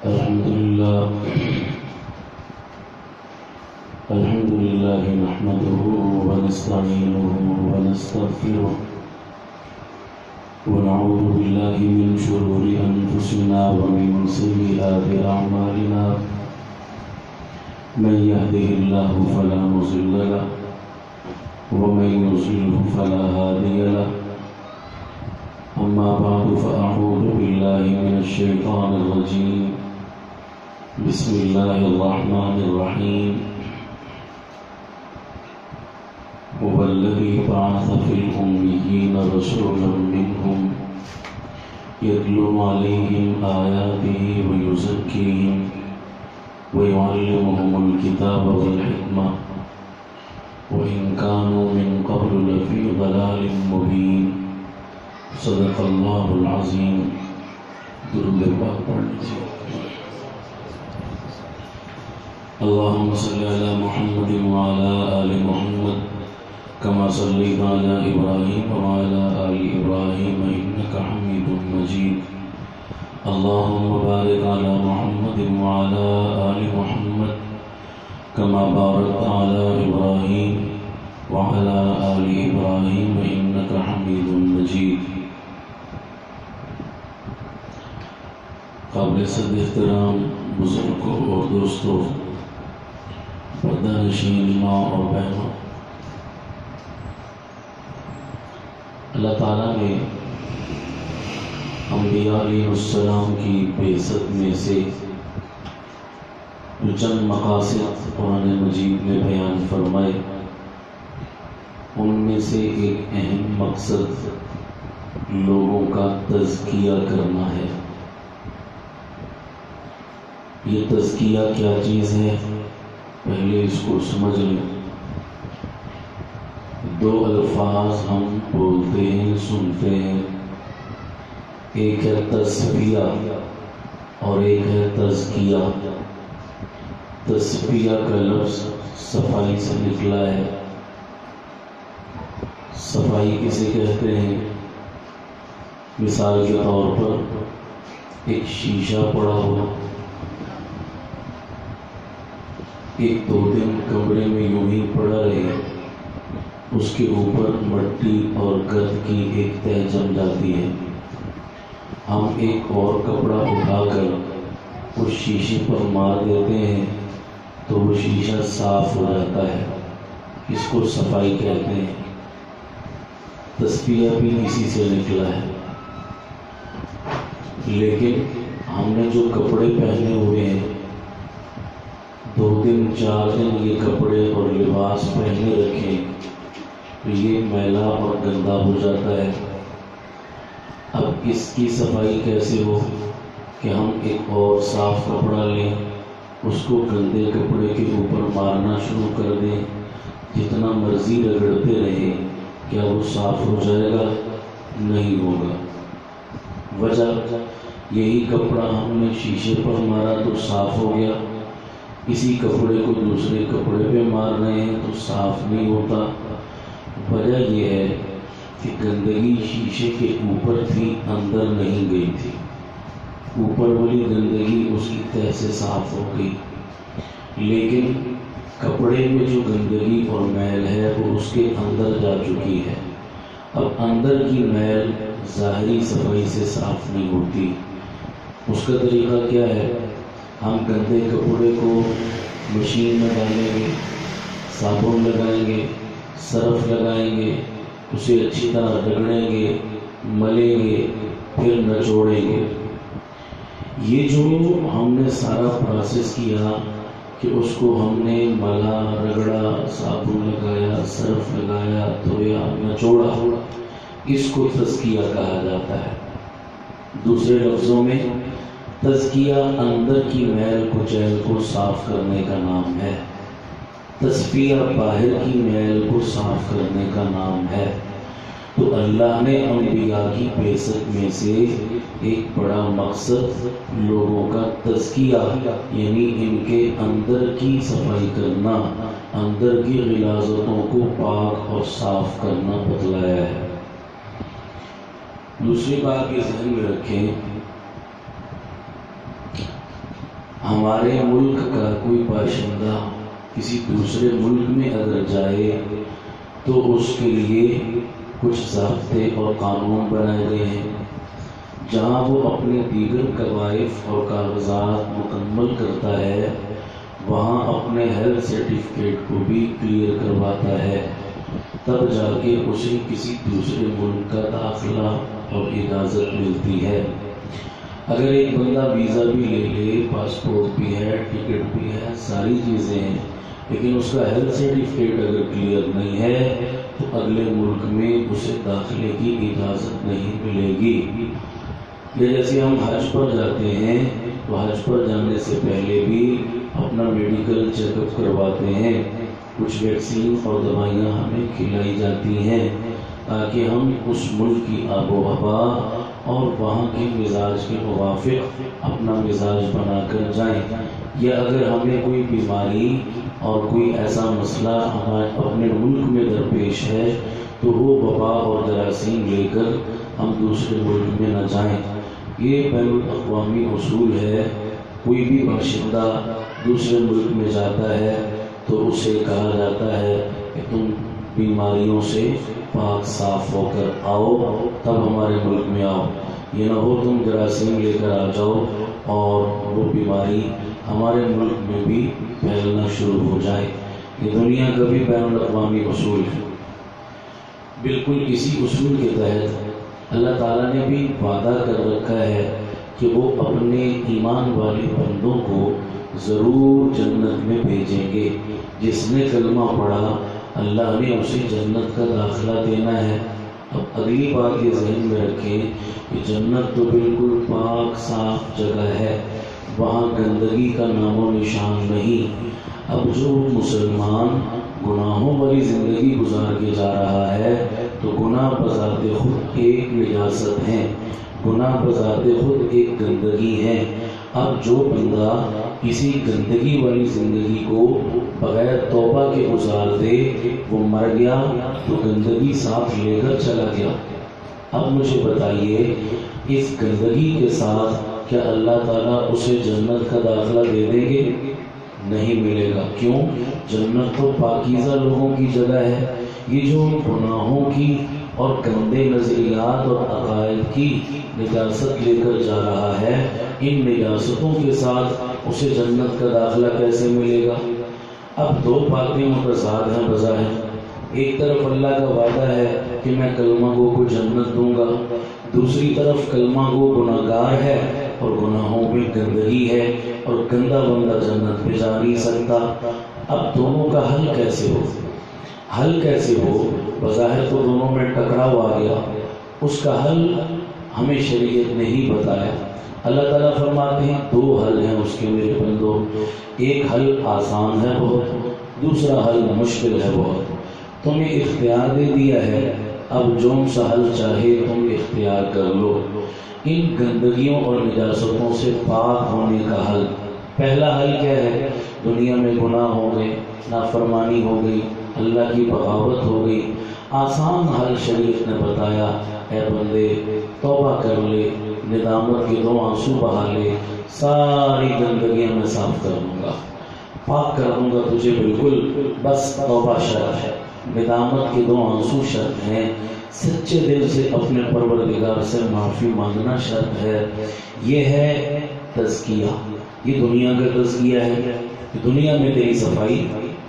الحمد لله نحمده ونستعينه ونستغفره ونعوذ بالله من شرور أنفسنا ومن سيئات أعمالنا من يهده الله فلا مضل له ومن يضلل فلا هادي له أما بعد فأعوذ بالله من الشيطان الرجيم بسم الله الرحمن الرحيم هو الذي بعث في الأميين رسولا منهم يتلو عليهم آياته ويزكيهم ويعلمهم الكتاب والحكمة وإن كانوا من قبل لفي ضلال مبين صدق الله العظيم. درود پاک پڑھ لیجیے. اللهم صل على محمد وعلى آل محمد كما صليت على إبراهيم وعلى آل إبراهيم إنك حميد مجيد. اللهم بارك على محمد وعلى آل محمد كما باركت على إبراهيم وعلى آل إبراهيم إنك حميد مجيد. قابل صد احترام بزرگوں اور دوستوں، پردہ نشین ماں اور بہنوں، اللہ تعالیٰ نے انبیاء علیہ السلام کی بعثت میں سے جو چند مقاصد قرآن مجید میں بیان فرمائے، ان میں سے ایک اہم مقصد لوگوں کا تزکیہ کرنا ہے. یہ تزکیہ کیا چیز ہے؟ پہلے اس کو سمجھ لیں. دو الفاظ ہم بولتے ہیں، سنتے ہیں، ایک ہے تصفیہ اور ایک ہے تزکیہ. تصفیہ کا لفظ صفائی سے نکلا ہے. صفائی کسے کہتے ہیں؟ مثال کے طور پر ایک شیشہ پڑا ہوا، ایک دو دن کمرے میں یوں ہی پڑا رہے، اس کے اوپر مٹی اور گرد کی ایک تہ جم جاتی ہے. ہم ایک اور کپڑا اٹھا کر اس شیشے پر مار دیتے ہیں تو وہ شیشہ صاف ہو جاتا ہے. اس کو صفائی کہتے ہیں. تصفیہ بھی اسی سے نکلا ہے. لیکن ہم نے جو کپڑے پہنے ہوئے ہیں، 2 دن 4 دن یہ کپڑے اور لباس پہنے رکھیں تو یہ میلا اور گندا ہو جاتا ہے. اب اس کی صفائی کیسے ہو کہ ہم ایک اور صاف کپڑا لیں، اس کو گندے کپڑے کے اوپر مارنا شروع کر دیں، جتنا مرضی رگڑتے رہیں، کیا وہ صاف ہو جائے گا؟ نہیں ہوگا. وجہ یہی کپڑا ہم نے شیشے پر مارا تو صاف ہو گیا، اسی کپڑے کو دوسرے کپڑے پہ مار رہے ہیں تو صاف نہیں ہوتا. وجہ یہ ہے کہ گندگی شیشے کے اوپر تھی، اندر نہیں گئی تھی. اوپر والی گندگی اس کی تہ سے صاف ہو گئی، لیکن کپڑے میں جو گندگی اور میل ہے وہ اس کے اندر جا چکی ہے. اب اندر کی میل ظاہری صفائی سے صاف نہیں ہوتی. اس کا طریقہ کیا ہے؟ ہم گندے کپڑے کو مشین میں ڈالیں گے، صابن لگائیں گے، سرف لگائیں گے، اسے اچھی طرح رگڑیں گے، ملیں گے، پھر نچوڑیں گے. یہ جو ہم نے سارا پروسیس کیا کہ اس کو ہم نے ملا، رگڑا، صابن لگایا، سرف لگایا، دھویا، نچوڑا، اس کو تزکیہ کہا جاتا ہے. دوسرے لفظوں میں تزکیہ اندر کی میل کچیل کو صاف کرنے کا نام ہے. تصفیہ باہر کی میل کو صاف کرنے کا نام ہے. تو اللہ نے انبیاء کی بعثت میں سے ایک بڑا مقصد لوگوں کا تزکیہ، یعنی ان کے اندر کی صفائی کرنا، اندر کی غلاظتوں کو پاک اور صاف کرنا بتلایا ہے. دوسری بات یہ ذہن میں رکھیں ہمارے ملک کا کوئی باشندہ کسی دوسرے ملک میں اگر جائے تو اس کے لیے کچھ ضابطے اور قانون بنائے گئے ہیں، جہاں وہ اپنے دیگر قوائف اور کاغذات مکمل کرتا ہے وہاں اپنے ہیلتھ سرٹیفکیٹ کو بھی کلیئر کرواتا ہے، تب جا کے اسے کسی دوسرے ملک کا داخلہ اور اجازت ملتی ہے۔ اگر ایک بندہ ویزا بھی لے لے، پاسپورٹ بھی ہے، ٹکٹ بھی ہے، ساری چیزیں ہیں، لیکن اس کا ہیلتھ سرٹیفکیٹ اگر کلیئر نہیں ہے تو اگلے ملک میں اسے داخلے کی اجازت نہیں ملے گی۔ یا جیسے ہم حج پر جاتے ہیں تو حج پر جانے سے پہلے بھی اپنا میڈیکل چیک اپ کرواتے ہیں، کچھ ویکسین اور دوائیاں ہمیں کھلائی جاتی ہیں تاکہ ہم اس ملک کی آب و ہوا اور وہاں کے مزاج کے موافق اپنا مزاج بنا کر جائیں۔ یا اگر ہمیں کوئی بیماری اور کوئی ایسا مسئلہ ہمارے اپنے ملک میں درپیش ہے تو وہ وبا اور جراثیم لے کر ہم دوسرے ملک میں نہ جائیں۔ یہ بین الاقوامی اصول ہے۔ کوئی بھی باشندہ دوسرے ملک میں جاتا ہے تو اسے کہا جاتا ہے کہ تم بیماریوں سے پاک صاف ہو کر آؤ تب ہمارے ملک میں آؤ، یہ نہ ہو تم جراثیم لے کر آ جاؤ اور وہ بیماری ہمارے ملک میں بھی پھیلنا شروع ہو جائے۔ یہ دنیا کا بھی بین الاقوامی اصول ہے۔ بالکل اسی اصول کے تحت اللہ تعالیٰ نے بھی وعدہ کر رکھا ہے کہ وہ اپنے ایمان والے بندوں کو ضرور جنت میں بھیجیں گے۔ جس نے کلمہ پڑھا اللہ نے اسے جنت کا داخلہ دینا ہے۔ اب اگلی بات یہ ذہن میں رکھیں کہ جنت تو بالکل پاک صاف جگہ ہے، وہاں گندگی کا نام و نشان نہیں۔ اب جو مسلمان گناہوں والی زندگی گزار کے جا رہا ہے تو گناہ بذات خود ایک نجاست ہے، گناہ بذات خود ایک گندگی ہے۔ اب جو بندہ کسی گندگی والی زندگی کو بغیر توبہ کے گزار دے وہ مر گیا تو گندگی ساتھ لے کر چلا گیا۔ اب مجھے بتائیے اس گندگی کے ساتھ کیا اللہ تعالیٰ اسے جنت کا داخلہ دے دیں گے؟ نہیں ملے گا۔ کیوں؟ جنت تو پاکیزہ لوگوں کی جگہ ہے۔ یہ جو گناہوں کی اور گندے نظریات اور عقائد کی نجاست لے کر جا رہا ہے، ان نجاستوں کے ساتھ اسے جنت کا داخلہ کیسے ملے گا؟ اب دو باتیں متضاد ہیں بظاہر۔ ایک طرف اللہ کا وعدہ ہے کہ میں کلمہ گو کو جنت دوں گا، دوسری طرف کلمہ گو گناہ گار ہے اور گناہوں میں گندگی ہے اور گندا بندہ جنت میں جا نہیں سکتا۔ اب دونوں کا حل کیسے ہو؟ حل کیسے ہو؟ بظاہر تو دونوں میں ٹکراؤ آ گیا، اس کا حل ہمیں شریعت نے ہی بتایا۔ اللہ تعالیٰ فرماتے ہیں دو حل ہیں اس کے میرے بندو، ایک حل آسان ہے بہت، دوسرا حل مشکل ہے بہت۔ تمہیں اختیار دے دیا ہے، اب جون سا حل چاہے تم اختیار کر لو۔ ان گندگیوں اور نجاستوں سے پاک ہونے کا حل، پہلا حل کیا ہے؟ دنیا میں گناہ ہو گئے، نافرمانی ہو گئی، اللہ کی بغاوت ہو گئی، آسان حل شریعت نے بتایا، اے بندے توبہ کر لے، ندامت کے دو آنسو بہا لے، ساری گندگیاں میں صاف کر دوں گا، پاک کر دوں گا تجھے بالکل، بس توبہ شرط ہے، ندامت کے دو آنسو شرط ہیں، سچے دل سے اپنے پروردگار سے معافی مانگنا شرط ہے۔ یہ ہے تزکیہ، یہ دنیا کا تزکیہ ہے۔ دنیا میں تیری صفائی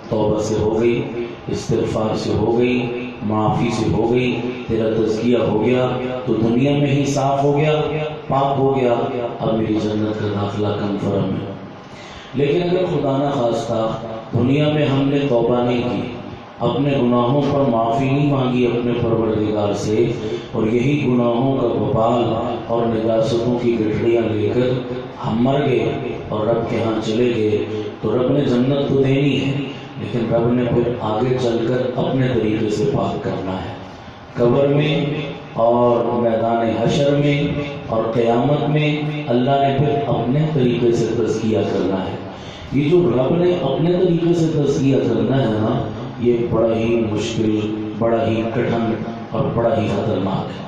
توبہ سے ہو گئی، استغفار سے ہو گئی، معافی سے ہو گئی، تیرا تزکیہ ہو گیا تو دنیا میں ہی صاف ہو گیا، پاک ہو گیا، اب میری جنت کا داخلہ کنفرم ہے۔ لیکن اگر خدا نہ خواستہ دنیا میں ہم نے توبہ نہیں کی، اپنے گناہوں پر معافی نہیں مانگی اپنے پروردگار سے، اور یہی گناہوں کا وبال اور نجاستوں کی گٹھڑیاں لے کر ہم مر گئے اور رب کے ہاں چلے گئے، تو رب نے جنت تو دینی ہے لیکن رب نے پھر آگے چل کر اپنے طریقے سے پاک کرنا ہے۔ قبر میں اور میدان حشر میں اور قیامت میں اللہ نے پھر اپنے طریقے سے تزکیہ کرنا ہے۔ یہ جو رب نے اپنے طریقے سے تزکیہ کرنا ہے نا، یہ بڑا ہی مشکل، بڑا ہی کٹھن اور بڑا ہی خطرناک ہے۔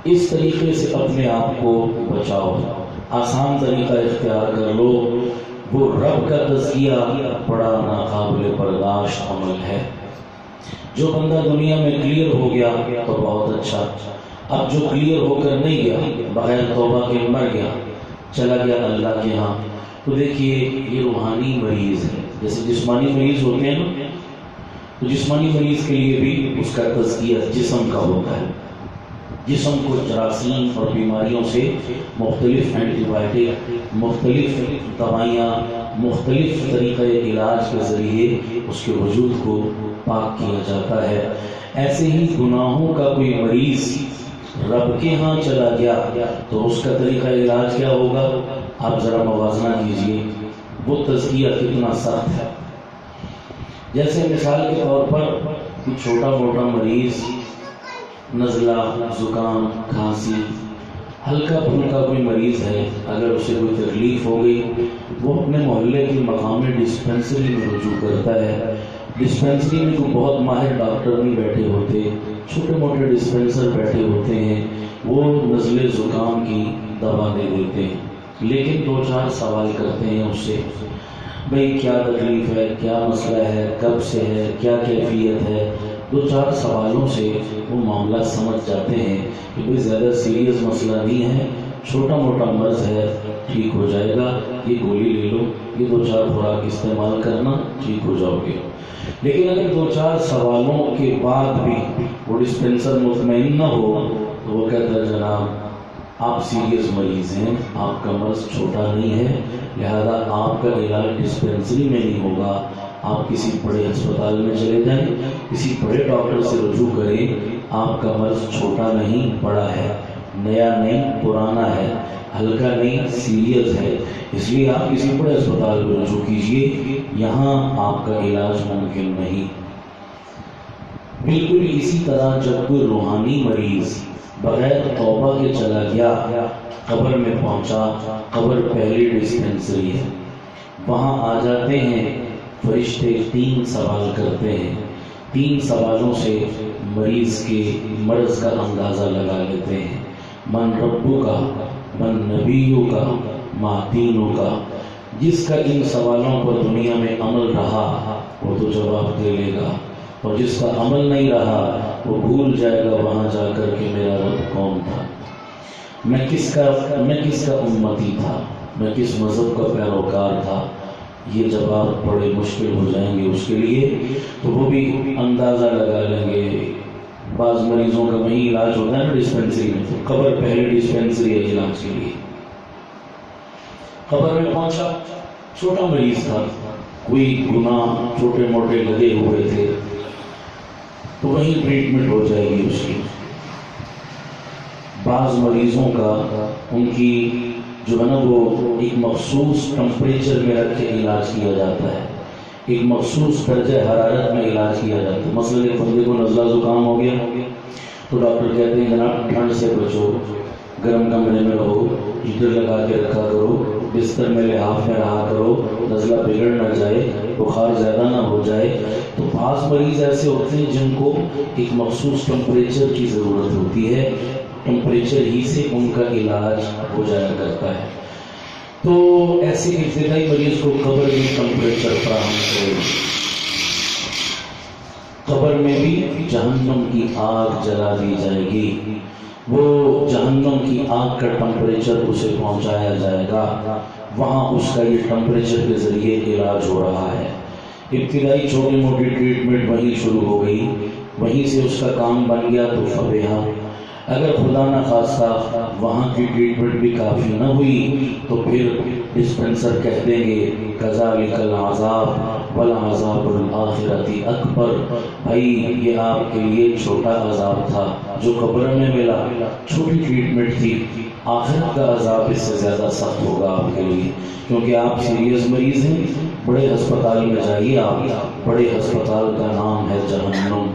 اس طریقے سے اپنے آپ کو بچاؤ۔ آسان طریقہ اختیار کر لو، وہ رب کا تزکیہ بڑا ناقابل برداشت عمل ہے۔ جو بندہ دنیا میں کلیئر ہو گیا تو بہت اچھا، اب جو کلیئر ہو کر نہیں گیا، بغیر توبہ کے مر گیا، چلا گیا اللہ کے ہاں، تو دیکھیے یہ روحانی مریض ہے۔ جیسے جسمانی مریض ہوتے ہیں نا، تو جسمانی مریض کے لیے بھی اس کا تزکیہ جسم کا ہوتا ہے، جسم کو جراثیم اور بیماریوں سے مختلف اینٹی بائیوٹک، مختلف دوائیاں، مختلف طریقہ علاج کے ذریعے اس کے وجود کو پاک کیا جاتا ہے۔ ایسے ہی گناہوں کا کوئی مریض رب کے ہاں چلا گیا تو اس کا طریقہ علاج کیا ہوگا؟ آپ ذرا موازنہ کیجئے، وہ تزکیہ کتنا سخت ہے۔ جیسے مثال کے طور پر کوئی چھوٹا موٹا مریض، نزلہ، زکام، کھانسی، ہلکا پھلکا کوئی مریض ہے، اگر اسے کوئی تکلیف ہو گئی، وہ اپنے محلے کی مقامی ڈسپینسری میں رجوع کرتا ہے۔ ڈسپینسری میں کوئی بہت ماہر ڈاکٹر نہیں بیٹھے ہوتے، چھوٹے موٹے ڈسپینسر بیٹھے ہوتے ہیں، وہ نزلے زکام کی دوا دے دیتے ہیں، لیکن 2-4 سوال کرتے ہیں اس سے، بھئی کیا تکلیف ہے، کیا مسئلہ ہے، کب سے ہے، کیا کیفیت ہے۔ 2-4 سوالوں سے وہ معاملہ سمجھ جاتے ہیں کہ بھئی زیادہ سیریس مسئلہ نہیں ہے، چھوٹا موٹا مرض ہے، ٹھیک ہو جائے گا، یہ گولی لے لو، یہ 2-4 خوراک استعمال کرنا، ٹھیک ہو جاؤ گے۔ لیکن اگر 2-4 سوالوں کے بعد بھی وہ ڈسپینسر مطمئن نہ ہو تو وہ کہتا ہے جناب آپ سیریس مریض ہیں، آپ کا مرض چھوٹا نہیں ہے، لہذا آپ کا علاج ڈسپینسری میں نہیں ہوگا، آپ کسی بڑے ہسپتال میں چلے جائیں، کسی بڑے ڈاکٹر سے رجوع کریں، آپ کا مرض چھوٹا نہیں بڑا ہے، نیا نہیں پرانا ہے، ہلکا نہیں سیریس ہے، اس لیے آپ کسی بڑے ہسپتال میں رجوع کیجئے، یہاں آپ کا علاج ممکن نہیں۔ بالکل اسی طرح جب کوئی روحانی مریض بغیر توبہ کے چلا گیا، قبر میں پہنچا، قبر پہلی ڈسپینسری ہے، وہاں آ جاتے ہیں فرشتے، 3 سوال کرتے ہیں، 3 سوالوں سے مریض کے مرض کا اندازہ لگا لیتے ہیں، من ربو کا، من نبیوں کا، ما دینوں کا۔ جس کا ان سوالوں پر دنیا میں عمل رہا وہ تو جواب دے لے گا، اور جس کا عمل نہیں رہا وہ بھول جائے گا وہاں جا کر کہ میرا رب کون تھا، میں کس کا امتی تھا، میں کس مذہب کا پیروکار تھا۔ یہ جواب بڑے مشکل ہو جائیں گے اس کے لیے، تو وہ بھی اندازہ لگا لیں گے۔ بعض مریضوں کا وہیں علاج ہوتا ہے نا ڈسپینسری میں، تو قبر پہلی ڈسپینسری ہے علاج کے لیے۔ قبر میں پہنچا، چھوٹا مریض تھا، کوئی گناہ چھوٹے موٹے لگے ہوئے تھے، تو وہیں ٹریٹمنٹ ہو جائے گی اس کی۔ بعض مریضوں کا ان کی جو ہے نا وہ ایک مخصوص ٹمپریچر میں رکھ کے علاج کیا جاتا ہے، ایک مخصوص درجہ حرارت میں علاج کیا جاتا ہے۔ مثلاً ایک بندے کو نزلہ زکام ہو گیا تو ڈاکٹر کہتے ہیں جناب ٹھنڈ سے بچو، گرم کمرے میں رہو، ہیٹر لگا کے رکھا کرو، بستر میں لحاف میں رہا کرو، نزلہ بگڑ نہ جائے، بخار زیادہ نہ ہو جائے۔ تو بعض مریض ایسے ہوتے ہیں جن کو ایک مخصوص ٹمپریچر کی ضرورت ہوتی ہے، ٹمپریچر ہی سے ان کا علاج ہو جایا کرتا ہے۔ تو ایسے ابتدائی مریض کو قبر میں ٹمپریچر فراہم کرے، قبر میں بھی جہنم کی آگ جلا دی جائے گی، وہ جہنم کی آگ کا ٹمپریچر اسے پہنچایا جائے گا، وہاں اس کا یہ ٹمپریچر کے ذریعے علاج ہو رہا ہے۔ ابتدائی چھوٹی موٹی ٹریٹمنٹ وہیں شروع ہو گئی، وہیں سے اس کا کام بن گیا تو فبیہا۔ اگر خدا نہ خواستہ وہاں کی ٹریٹمنٹ بھی کافی نہ ہوئی تو پھر ڈسپینسر کہہ دیں گے کذالک العذاب والعذاب الآخرۃ اکبر، بھائی یہ آپ کے لیے چھوٹا عذاب تھا جو قبر میں ملا، چھوٹی ٹریٹمنٹ تھی، آخرت کا عذاب اس سے زیادہ سخت ہوگا آپ کے لیے، کیونکہ آپ سیریس مریض ہیں۔ بڑے ہسپتال میں جائیے آپ، بڑے ہسپتال کا نام ہے جہنم،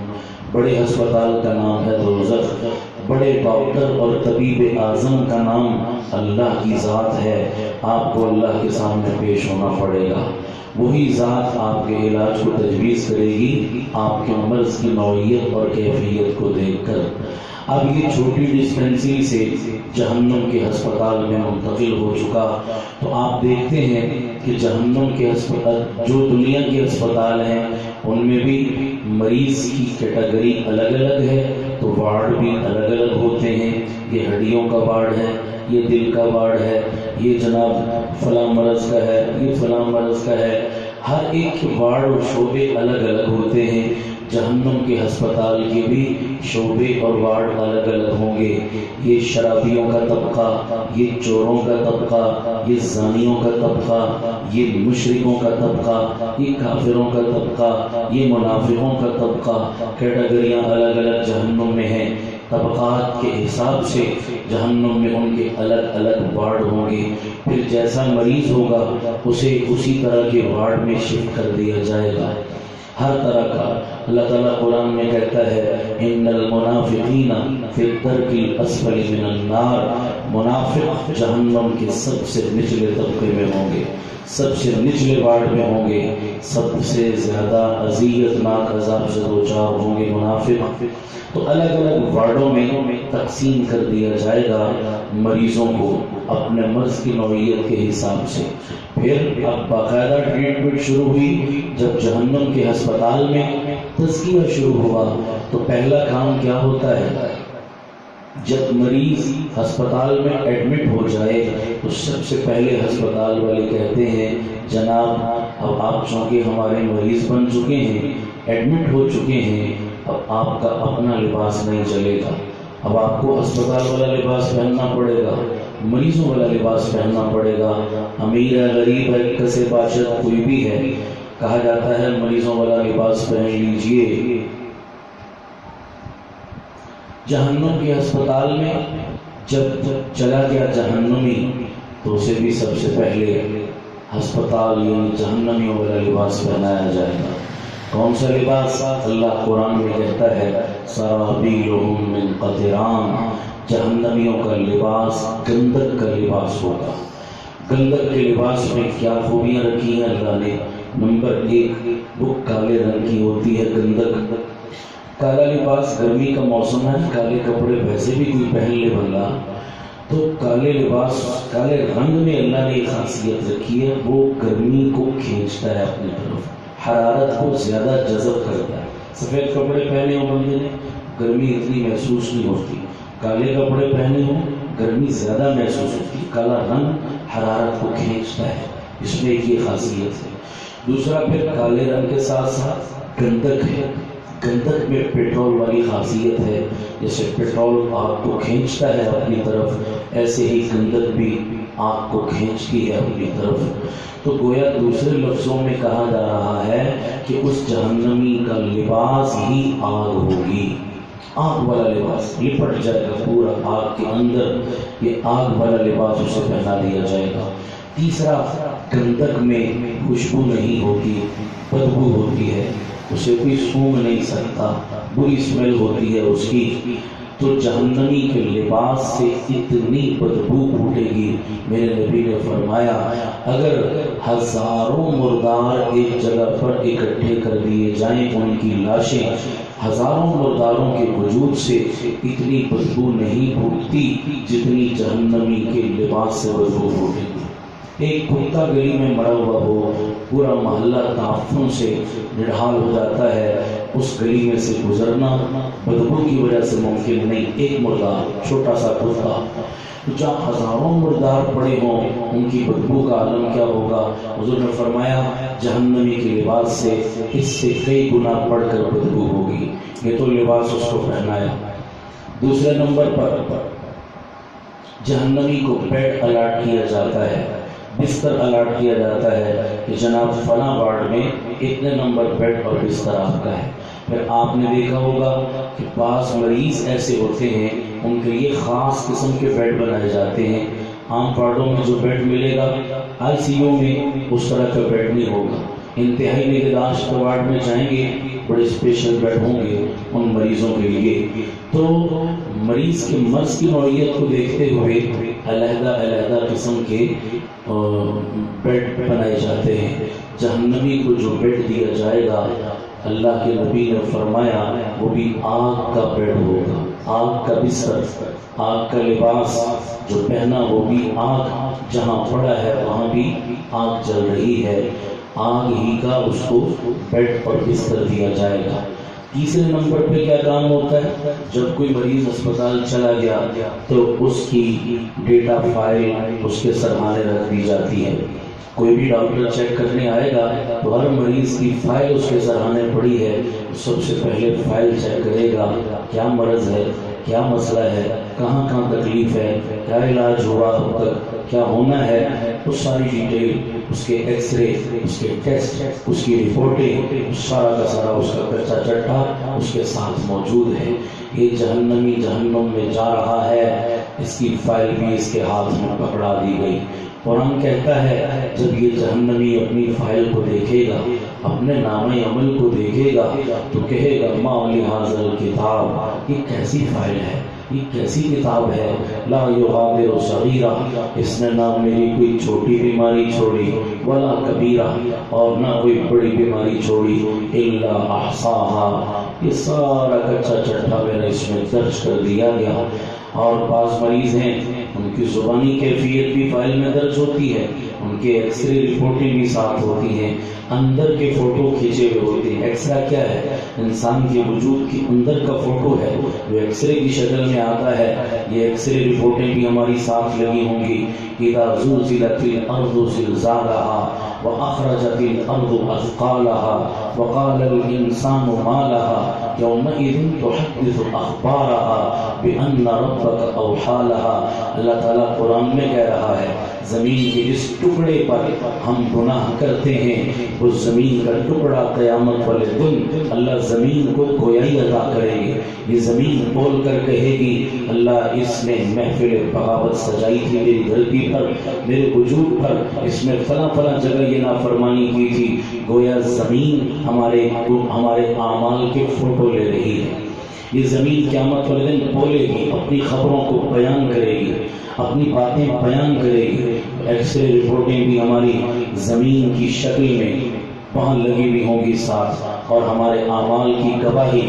بڑے ہسپتال کا نام ہے دوزخ، بڑے ڈاکٹر اور طبیب اعظم کا نام اللہ کی ذات ہے۔ آپ کو اللہ کے سامنے پیش ہونا پڑے گا، وہی ذات آپ کے علاج کو تجویز کرے گی آپ کے مرض کی نوعیت اور کیفیت کو دیکھ کر۔ اب یہ چھوٹی ڈسپینسری سے جہنم کے ہسپتال میں منتقل ہو چکا. تو آپ دیکھتے ہیں کہ جہنم کے ہسپتال جو دنیا کے ہسپتال ہیں ان میں بھی مریض کی کیٹیگری الگ الگ ہے، تو وارڈ بھی الگ الگ ہوتے ہیں. یہ ہڈیوں کا وارڈ ہے، یہ دل کا وارڈ ہے، یہ جناب فلاں مرض کا ہے، یہ فلاں مرض کا ہے. ہر ایک کے وارڈ اور شعبے الگ الگ ہوتے ہیں. جہنم کے ہسپتال کے بھی شعبے اور وارڈ الگ الگ ہوں گے. یہ شرابیوں کا طبقہ، یہ چوروں کا طبقہ، یہ زانیوں کا طبقہ، یہ مشرکوں کا طبقہ، یہ کافروں کا طبقہ، یہ منافقوں کا طبقہ. کیٹیگریاں الگ الگ جہنم میں ہیں. طبقات کے حساب سے جہنم میں ان کے الگ الگ وارڈ ہوں گے. پھر جیسا مریض ہوگا اسے اسی طرح کے وارڈ میں شفٹ کر دیا جائے گا. ہر طرح کا اللہ تعالیٰ قرآن میں کہتا ہے ان المنافقین فی الدرک الاسفل من النار. منافق جہنم کے سب سے نچلے طبقے میں ہوں گے، سب سے نچلے وارڈ میں ہوں گے، سب سے زیادہ اذیت ناک عذاب سے دوچار ہوں گے منافق. تو الگ الگ وارڈوں میں تقسیم کر دیا جائے گا مریضوں کو اپنے مرض کی نوعیت کے حساب سے. پھر اب باقاعدہ ٹریٹمنٹ شروع ہوئی. جب جہنم کے ہسپتال میں تزکیہ شروع ہوا تو پہلا کام کیا ہوتا ہے؟ جب مریض ہسپتال میں ایڈمٹ ہو جائے تو سب سے پہلے ہسپتال والے کہتے ہیں جناب اب آپ چونکہ ہمارے مریض بن چکے ہیں، ایڈمٹ ہو چکے ہیں، اب آپ کا اپنا لباس نہیں چلے گا. اب آپ کو ہسپتال والا لباس پہننا پڑے گا، مریضوں والا لباس پہننا پڑے گا. امیر ہے، غریب ہے، کسے باشد کوئی بھی ہے، کہا جاتا ہے مریضوں والا لباس پہن لیجئے. جہنم کے ہسپتال میں جب چلا گیا جہنمی تو اسے بھی سب سے پہلے ہسپتال یعنی جہنمیوں والا لباس پہنایا جائے گا. کون سا لباس؟ اللہ قرآن میں کہتا ہے سرابیلہم من قطران. جہنمیوں کا لباس گندک کا لباس ہوگا. گندک کے لباس میں کیا خوبیاں رکھی ہیں اللہ نے؟ نمبر 1 وہ کالے رنگ کی ہوتی ہے گندک. کالا لباس گرمی کا موسم ہے، کالے کپڑے ویسے بھی کوئی پہن لے بندہ، تو کالے لباس کالے رنگ میں اللہ نے ایک خاصیت رکھی ہے، وہ گرمی کو کھینچتا ہے اپنی طرف، حرارت کو زیادہ جذب کرتا ہے. سفید کپڑے پہنے ہو بندے نے گرمی اتنی محسوس نہیں ہوتی، کالے کپڑے پہنے ہوں گرمی زیادہ محسوس ہوتی. کالا رنگ حرارت کو کھینچتا ہے، اس میں ایک یہ خاصیت ہے. دوسرا پھر کالے رنگ کے ساتھ ساتھ گندک ہے. گندک میں پیٹرول والی خاصیت ہے، جیسے پیٹرول آگ کو کھینچتا ہے اپنی طرف، ایسے ہی گندک بھی آگ کو کھینچتی ہے اپنی طرف. تو گویا دوسرے لفظوں میں کہا جا رہا ہے کہ اس جہنمی کا لباس ہی آگ ہوگی. آگ والا لباس لپٹ جائے گا پورا آگ کے اندر، یہ آگ والا لباس اسے پہنا دیا جائے گا. تیسرا گندک میں خوشبو نہیں ہوتی، بدبو ہوتی ہے، اسے کوئی سونگھ نہیں سکتا، بری اسمیل ہوتی ہے اس کی. تو جہنمی کے لباس سے اتنی بدبو پھوٹے گی. میرے نبی نے فرمایا اگر ہزاروں مردار ایک جگہ پر اکٹھے کر دیے جائیں ان کی لاشیں، ہزاروں مرداروں کے وجود سے اتنی بدبو نہیں پھوٹتی جتنی جہنمی کے لباس سے بدبو پھوٹے گی. ایک کتا گلی میں مرا ہوا ہو، پورا محلہ تعفن سے نڈھال ہو جاتا ہے، اس گلی میں سے گزرنا بدبو کی وجہ سے ممکن نہیں. ایک مردار چھوٹا سا کتا، جہاں ہزاروں مردار پڑے ہوں ان کی بدبو کا عالم کیا ہوگا؟ حضور نے فرمایا جہنمی کے لباس سے اس سے کئی گنا بڑھ کر بدبو ہوگی. یہ تو لباس اس کو پہنایا. دوسرے نمبر پر جہنمی کو بیڈ الاٹ کیا جاتا ہے، بستر الاٹ کیا جاتا ہے کہ جناب فلاں وارڈ میں اتنے نمبر بیڈ اور بستر آپ کا ہے. پھر آپ نے دیکھا ہوگا کہ بعض مریض ایسے ہوتے ہیں ان کے لیے خاص قسم کے بیڈ بنائے جاتے ہیں. عام وارڈوں میں جو بیڈ ملے گا آئی سی یو میں اس طرح کا بیڈ نہیں ہوگا. انتہائی نگہداشت وارڈ میں جائیں گے بڑے اسپیشل بیڈ ہوں گے ان مریضوں کے لیے. تو مریض کے مرض کی نوعیت کو دیکھتے ہوئے علیحدہ علیحدہ قسم کے بیڈ بنائے جاتے ہیں. جہنمی کو جو بیڈ دیا جائے گا اللہ کے نبی نے فرمایا وہ بھی آگ کا بیڈ ہوگا. آگ کا بستر، آگ کا لباس جو پہنا وہ بھی آگ، جہاں پڑا ہے وہاں بھی آگ جل رہی ہے، آگ ہی کا اس کو بیڈ پر بستر دیا جائے گا۔ تیسرے نمبر پہ کیا کام ہوتا ہے؟ جب کوئی مریض اسپتال چلا گیا تو اس کی ڈیٹا فائل اس کے سرحانے رکھ دی جاتی ہے۔ کوئی بھی ڈاکٹر چیک کرنے آئے گا تو ہر مریض کی فائل اس کے سرحانے پڑی ہے، سب سے پہلے فائل چیک کرے گا کیا مرض ہے، کیا مسئلہ ہے، کہاں کہاں تکلیف ہے، کیا علاج ہوا اب تک، کیا ہونا ہے، وہ ساری ڈیٹیل، اس کے ایکس رے، اس کے ٹیسٹ، اس کی رپورٹیں، سارا کا سارا اس کا کچا چٹا اس کے ساتھ موجود ہے۔ یہ جہنمی جہنم میں جا رہا ہے، اس کی فائل بھی اس کے ہاتھ میں پکڑا دی گئی۔ قرآن کہتا ہے جب یہ جہنمی اپنی فائل کو دیکھے گا، اپنے نامہ عمل کو دیکھے گا تو کہے گا ما لہذا الکتاب، یہ کیسی فائل ہے، یہ کیسی کتاب ہے، لا یغادر صغیرہ، اس نے نہ میری کوئی چھوٹی بیماری چھوڑی، ولا کبیرہ، اور نہ کوئی بڑی بیماری چھوڑی، الا احصاہا، یہ سارا کچا چٹا میرا اس میں درج کر دیا گیا۔ اور بعض مریض ہیں ان کی زبانی کیفیت بھی فائل میں درج ہوتی ہے، ان کے ایکس رے رپورٹیں بھی ساتھ ہوتی ہیں، اندر کے فوٹو کھینچے ہوئے ہوتے ہیں۔ ایکس رے کیا ہے؟ انسان کے وجود کے اندر کا فوٹو ہے جو ایکس رے کی شکل میں آتا ہے۔ یہ ایکس رے رپورٹیں بھی ہماری ساتھ لگی ہوں گی۔ اذا زلزلت الارض زلزالها واخرجت الارض اثقالها وقال الانسان ما لها يومئذ تحدث اخبارها بان ربك اوحى لها۔ اللہ تعالیٰ قرآن میں کہہ رہا ہے زمین کے جس ٹکڑے پر ہم گناہ کرتے ہیں اس زمین کا ٹکڑا قیامت والے دن اللہ زمین کو گویائی عطا کریں گے۔ یہ زمین بول کر کہے گی اللہ اس نے محفل بغاوت سجائی تھی میری دھرتی پر، میرے وجود پر، اس میں فلاں فلاں جگہ یہ نافرمانی کی تھی۔ گویا زمین ہمارے اعمال کے فوٹو لے رہی ہے۔ یہ زمین قیامت والے دن بولے گی، اپنی خبروں کو بیان کرے گی، اپنی باتیں بیان کرے گی۔ ایکس رے رپورٹیں بھی ہماری زمین کی شکل میں وہاں لگی ہوئی ہوں گی ساتھ، اور ہمارے اعمال کی گواہی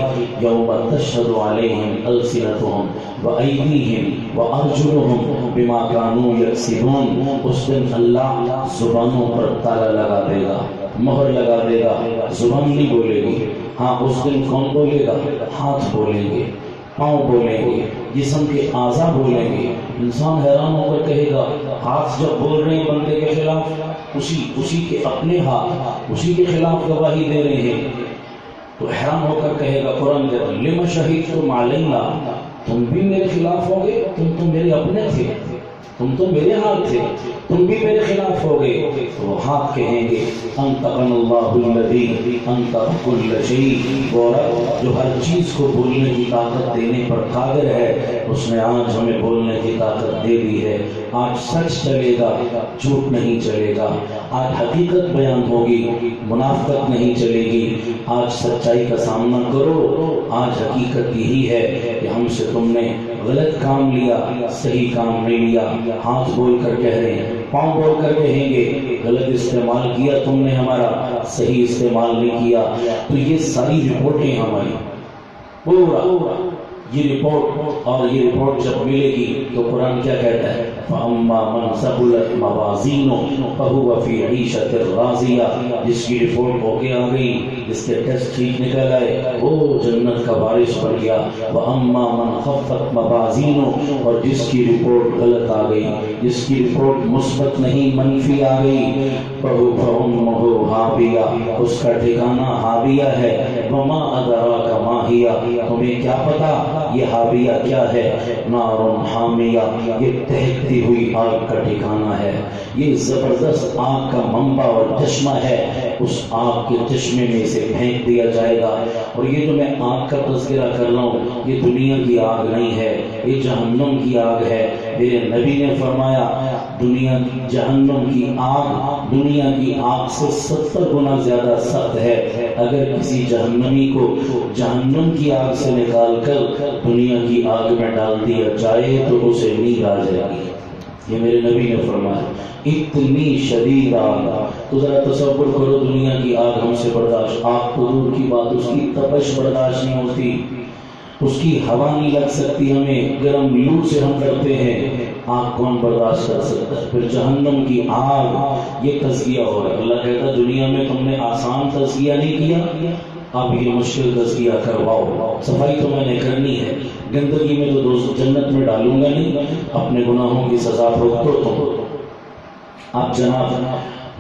یوم تشہد علیہم السنتہم وایدیہم وارجلہم بما کانوا یکسبون۔ اس دن اللہ زبانوں پر تالا لگا دے گا، مہر لگا دے گا، زبان نہیں بولے گی۔ ہاں اس دن کون بولے گا؟ ہاتھ بولیں گے، پاؤں بولیں گے، جسم کے اعضاء بولیں گے۔ انسان حیران ہو کر کہے گا ہاتھ جب بول رہے ہیں بندے کے خلاف، اسی کے اپنے ہاتھ اسی کے خلاف گواہی دے رہے ہیں، تو حیران ہو کر کہے گا قرآن کہتا ہے لما شہدتم علینا، تم بھی میرے خلاف ہو گئے، تم تو میرے اپنے تھے، تم تو میرے ہاتھ تھے، تم بھی میرے خلاف ہو گئے۔ تو ہاتھ کہیں گے انطقنا اللہ الذی انطق کل شیء، وہ رب جو ہر چیز کو بولنے کی طاقت دینے پر قادر ہے، اس نے آج ہمیں بولنے کی طاقت دے دی ہے۔ آج سچ چلے گا، جھوٹ نہیں چلے گا، آج حقیقت بیان ہوگی، منافقت نہیں چلے گی۔ آج سچائی کا سامنا کرو، آج حقیقت یہی ہے کہ ہم سے تم نے غلط کام لیا، صحیح کام نہیں لیا۔ ہاتھ بول کر کہہ رہے ہیں، پاؤں بول کر کہیں گے غلط استعمال کیا تم نے ہمارا، صحیح استعمال نہیں کیا۔ تو یہ ساری رپورٹیں ہماری، پورا یہ رپورٹ، اور یہ رپورٹ جب ملے گی تو قرآن کیا کہتا ہے فَأَمَّا مَنْ ثَقُلَتْ مَوَازِينُهُ فَهُوَ فِي عِيشَةٍ رَاضِيَةٍ، جس کی رپورٹ ہو کے آ گئی، جس کے ٹیسٹ ٹھیک نکل آئے، وہ جنت کا وارث بن گیا۔ وَأَمَّا مَنْ خَفَّتْ مَوَازِينُهُ، اور جس کی رپورٹ غلط آ گئی، جس کی رپورٹ مثبت نہیں منفی آ گئی، فَأُمُّهُ هَاوِيَةٌ، اس کا ٹھکانہ ہاویہ ہے۔ وَمَا أَدْرَاكَ مَا هِيَ، تمہیں کیا پتا یہ ہاویہ کیا ہے؟ نار حامیہ، یہ دہتی ہوئی آگ کا ٹھکانہ ہے، یہ زبردست آگ کا منبع اور چشمہ ہے۔ اس آگ کے چشمے میں اسے پھینک دیا جائے گا۔ اور یہ جو میں آگ کا تذکرہ کر رہا ہوں یہ دنیا کی آگ نہیں ہے، یہ جہنم کی آگ ہے۔ میرے نبی نے فرمایا دنیا کی جہنم کی آگ دنیا کی آگ سے 70 گنا زیادہ سخت ہے۔ اگر کسی جہنمی کو جہنم کی آگ سے نکال کر دنیا کی آگ میں ڈال دیا جائے تو اسے نیند آ جائے گی۔ یہ میرے نبی نے فرمایا اتنی شدید آگ۔ تو ذرا تصور کرو دنیا کی آگ ہم سے برداشت، آگ تو دور کی بات، اس کی تپش برداشت نہیں ہوتی۔ اس کی ہوا نہیں لگ سکتی ہمیں، گرم لو سے ہم ڈرتے ہیں، آگ کون برداشت کر سکتا ہے؟ پھر جہنم کی آگ، یہ تزکیہ ہو رہا ہے۔ اللہ کہتا ہے دنیا میں تم نے آسان تزکیہ نہیں کیا، اب یہ مشکل تزکیہ کرواؤ۔ صفائی تو میں نے کرنی ہے، گندگی میں تو دوست جنت میں ڈالوں گا نہیں، اپنے گناہوں کی سزا بھگتو تم۔ اب جناب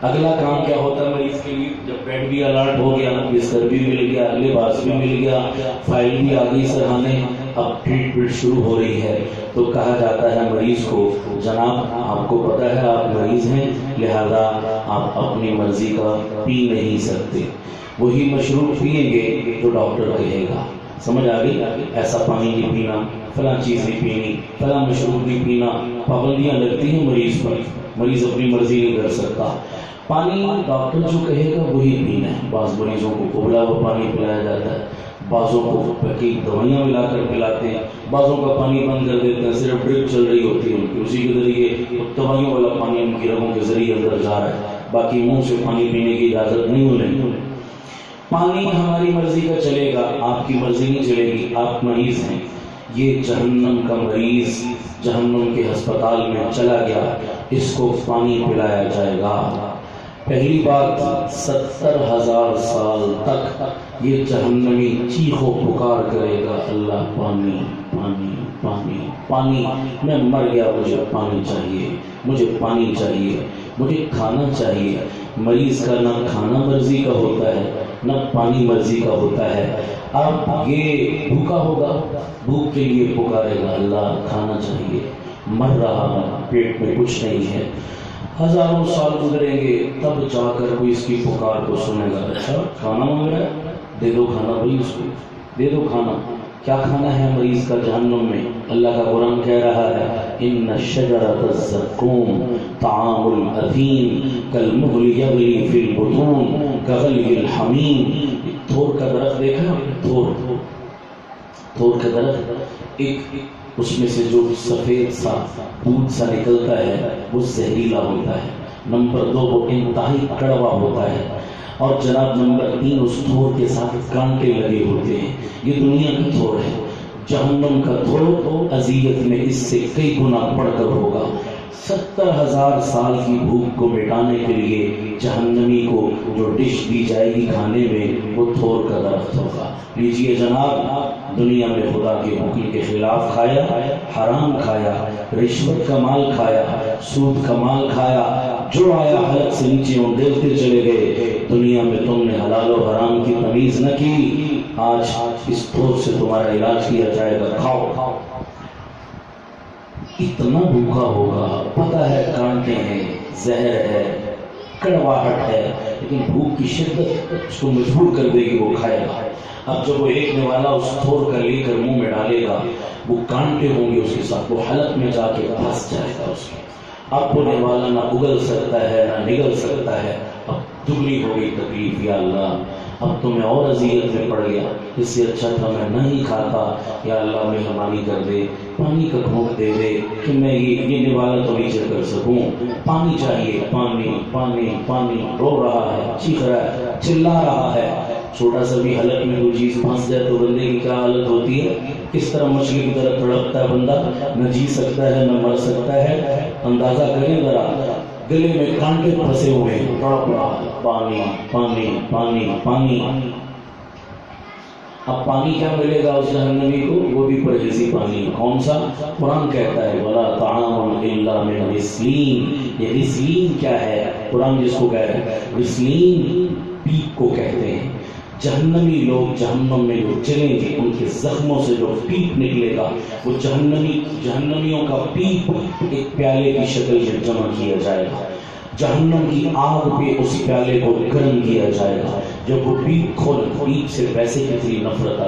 اگلا کام کیا ہوتا ہے مریض کے لیے؟ جب بیڈ بھی الاٹ ہو گیا، بستر بھی مل گیا، لباس بھی مل گیا، فائل بھی آ گئی سرحانے، اب ٹریٹمنٹ شروع ہو رہی ہے، تو کہا جاتا ہے مریض کو جناب آپ کو پتہ ہے آپ مریض ہیں، لہذا آپ اپنی مرضی کا پی نہیں سکتے، وہی مشروب پیئیں گے جو ڈاکٹر کہے گا۔ سمجھ آ گئی؟ ایسا پانی نہیں پینا، فلاں چیز نہیں پینی، فلاں مشروب نہیں پینا، پابندیاں لگتی ہیں مریض پر، مریض اپنی مرضی نہیں کر سکتا۔ پانی ڈاکٹر جو کہے گا وہی پینا ہے۔ بعض مریضوں کو ابلا ہوا پانی پلایا جاتا ہے، بعضوں کو کئی دوائیاں ملا کر پلاتے ہیں، بعضوں کا پانی بند کر دیتے ہیں، صرف ڈرپ چل رہی ہوتی ہے ان کی، اسی کے ذریعے دوائیوں والا پانی ان کی رگوں کے ذریعے اندر جا رہا ہے، باقی منہ سے پانی پینے کی اجازت نہیں انہیں۔ پانی ہماری مرضی کا چلے گا، آپ کی مرضی نہیں چلے گی، آپ مریض ہیں۔ یہ جہنم کا مریض جہنم کے ہسپتال میں چلا گیا، اس کو پانی پلایا جائے گا۔ پہلی بات 70,000 سال تک یہ جہنمی چیخ و پکار کرے گا، اللہ پانی پانی پانی پانی، میں مر گیا، مجھے پانی چاہیے، مجھے پانی چاہیے، مجھے کھانا چاہیے۔ مریض کا نہ کھانا مرضی کا ہوتا ہے نہ پانی مرضی کا ہوتا ہے۔ اب یہ بھوکا ہوگا، بھوک کے لیے پکارے گا، اللہ کھانا چاہیے، مر رہا ہے، پیٹ میں کچھ نہیں ہے۔ ہزاروں سال گزریں گے تب جا کر کوئی اس کی پکار کو سنے گا، اچھا کھانا مانگ رہا ہے، دے دو کھانا بھائی، اس کو دے دو کھانا۔ کیا کھانا ہے مریض کا جہنم میں؟ اللہ کا قرآن کہہ رہا ہے ان شجرۃ الزقوم طعام الاثیم کالمہل یغلی فی البطون کغلی الحمیم۔ تھور کا درخت دیکھا ہے؟ تھور کا درخت، ایک اس میں سے جو سفید سا دودھ سا نکلتا ہے وہ زہریلا ہوتا ہے، نمبر 2 وہ انتہائی کڑوا ہوتا ہے، اور جناب نمبر 3 اس تھور کے ساتھ کانٹے لگے ہوتے ہیں۔ یہ دنیا کا تھور ہے، جہنم کا تھور اذیت میں اس سے کئی گنا بڑھ کر ہوگا۔ 70,000 سال کی بھوک کو مٹانے کے لیے جہنمی کو جو ڈش دی جائے گی کھانے میں وہ تھور کا درخت ہوگا۔ لیجئے جناب، دنیا میں خدا کے حکم کے خلاف کھایا، حرام کھایا، رشوت کا مال کھایا، سود کا مال کھایا، جو آیا حلق سے نیچے اونڈیلتے چلے گئے۔ دنیا میں تم نے حلال و حرام کی تمیز نہ کی، آج اس تھور سے تمہارا علاج کیا جائے گا، کھاؤ۔ اتنا بھوکا ہوگا، پتہ ہے کانٹے ہیں، زہر ہے، کڑواہٹ ہے، لیکن بھوک کی شدت اس کو مجبور کر دے گی، وہ کھائے گا۔ اب جب وہ ایک والا اس تھور کا لے کر منہ میں ڈالے گا، وہ کانٹے ہوں گے اس کے ساتھ، وہ حلق میں جا کے پھنس جائے گا اس میں۔ اب وہ والا نہ اگل سکتا ہے نہ نگل سکتا ہے، اب دگنی ہو گئی تکلیف، یا اللہ اب تو میں اور اذیت میں پڑ گیا، اس سے اچھا تھا میں نہیں کھاتا، یا اللہ مہربانی کر دے، پانی کا گھونٹ دے دے کہ میں یہ نوالا تو نیچے کر سکوں، پانی چاہیے، پانی پانی پانی۔ رو رہا ہے، چیخ رہا ہے، چلا رہا ہے، چھوٹا سا بھی حلق میں کوئی چیز پھنس جائے تو بندے کی کیا حالت ہوتی ہے؟ کس طرح مچھلی کی طرح تڑپتا ہے بندہ، نہ جی سکتا ہے نہ مر سکتا ہے۔ اندازہ کریں ذرا، گلے میں کانٹے پھنسے ہوئے ہیں، تڑپ رہا ہے، پانی پانی پانی پانی۔ اب پانی کیا ملے گا اس جہنمی کو؟ وہ بھی پرہیزی پانی۔ کون سا؟ قرآن کہتا ہے وَلَا طَعَامٌ إِلَّا مِنْ غِسْلِينٍ۔ یہ غسلین کیا ہے؟ قرآن جس کو کہہ رہا ہے غسلین، پیپ کو کہتے ہیں۔ جہنمی لوگ جہنم میں جو چلیں گے ان کے زخموں سے جو پیپ نکلے گا، وہ جہنمیوں کا پیپ ایک پیالے کی شکل میں جمع کیا جائے گا، جہنم کی آگ پہ اس پیالے کو گرم کیا جائے گا۔ جب وہ پیپ کھول، پیپ سے ویسے کتنی نفرت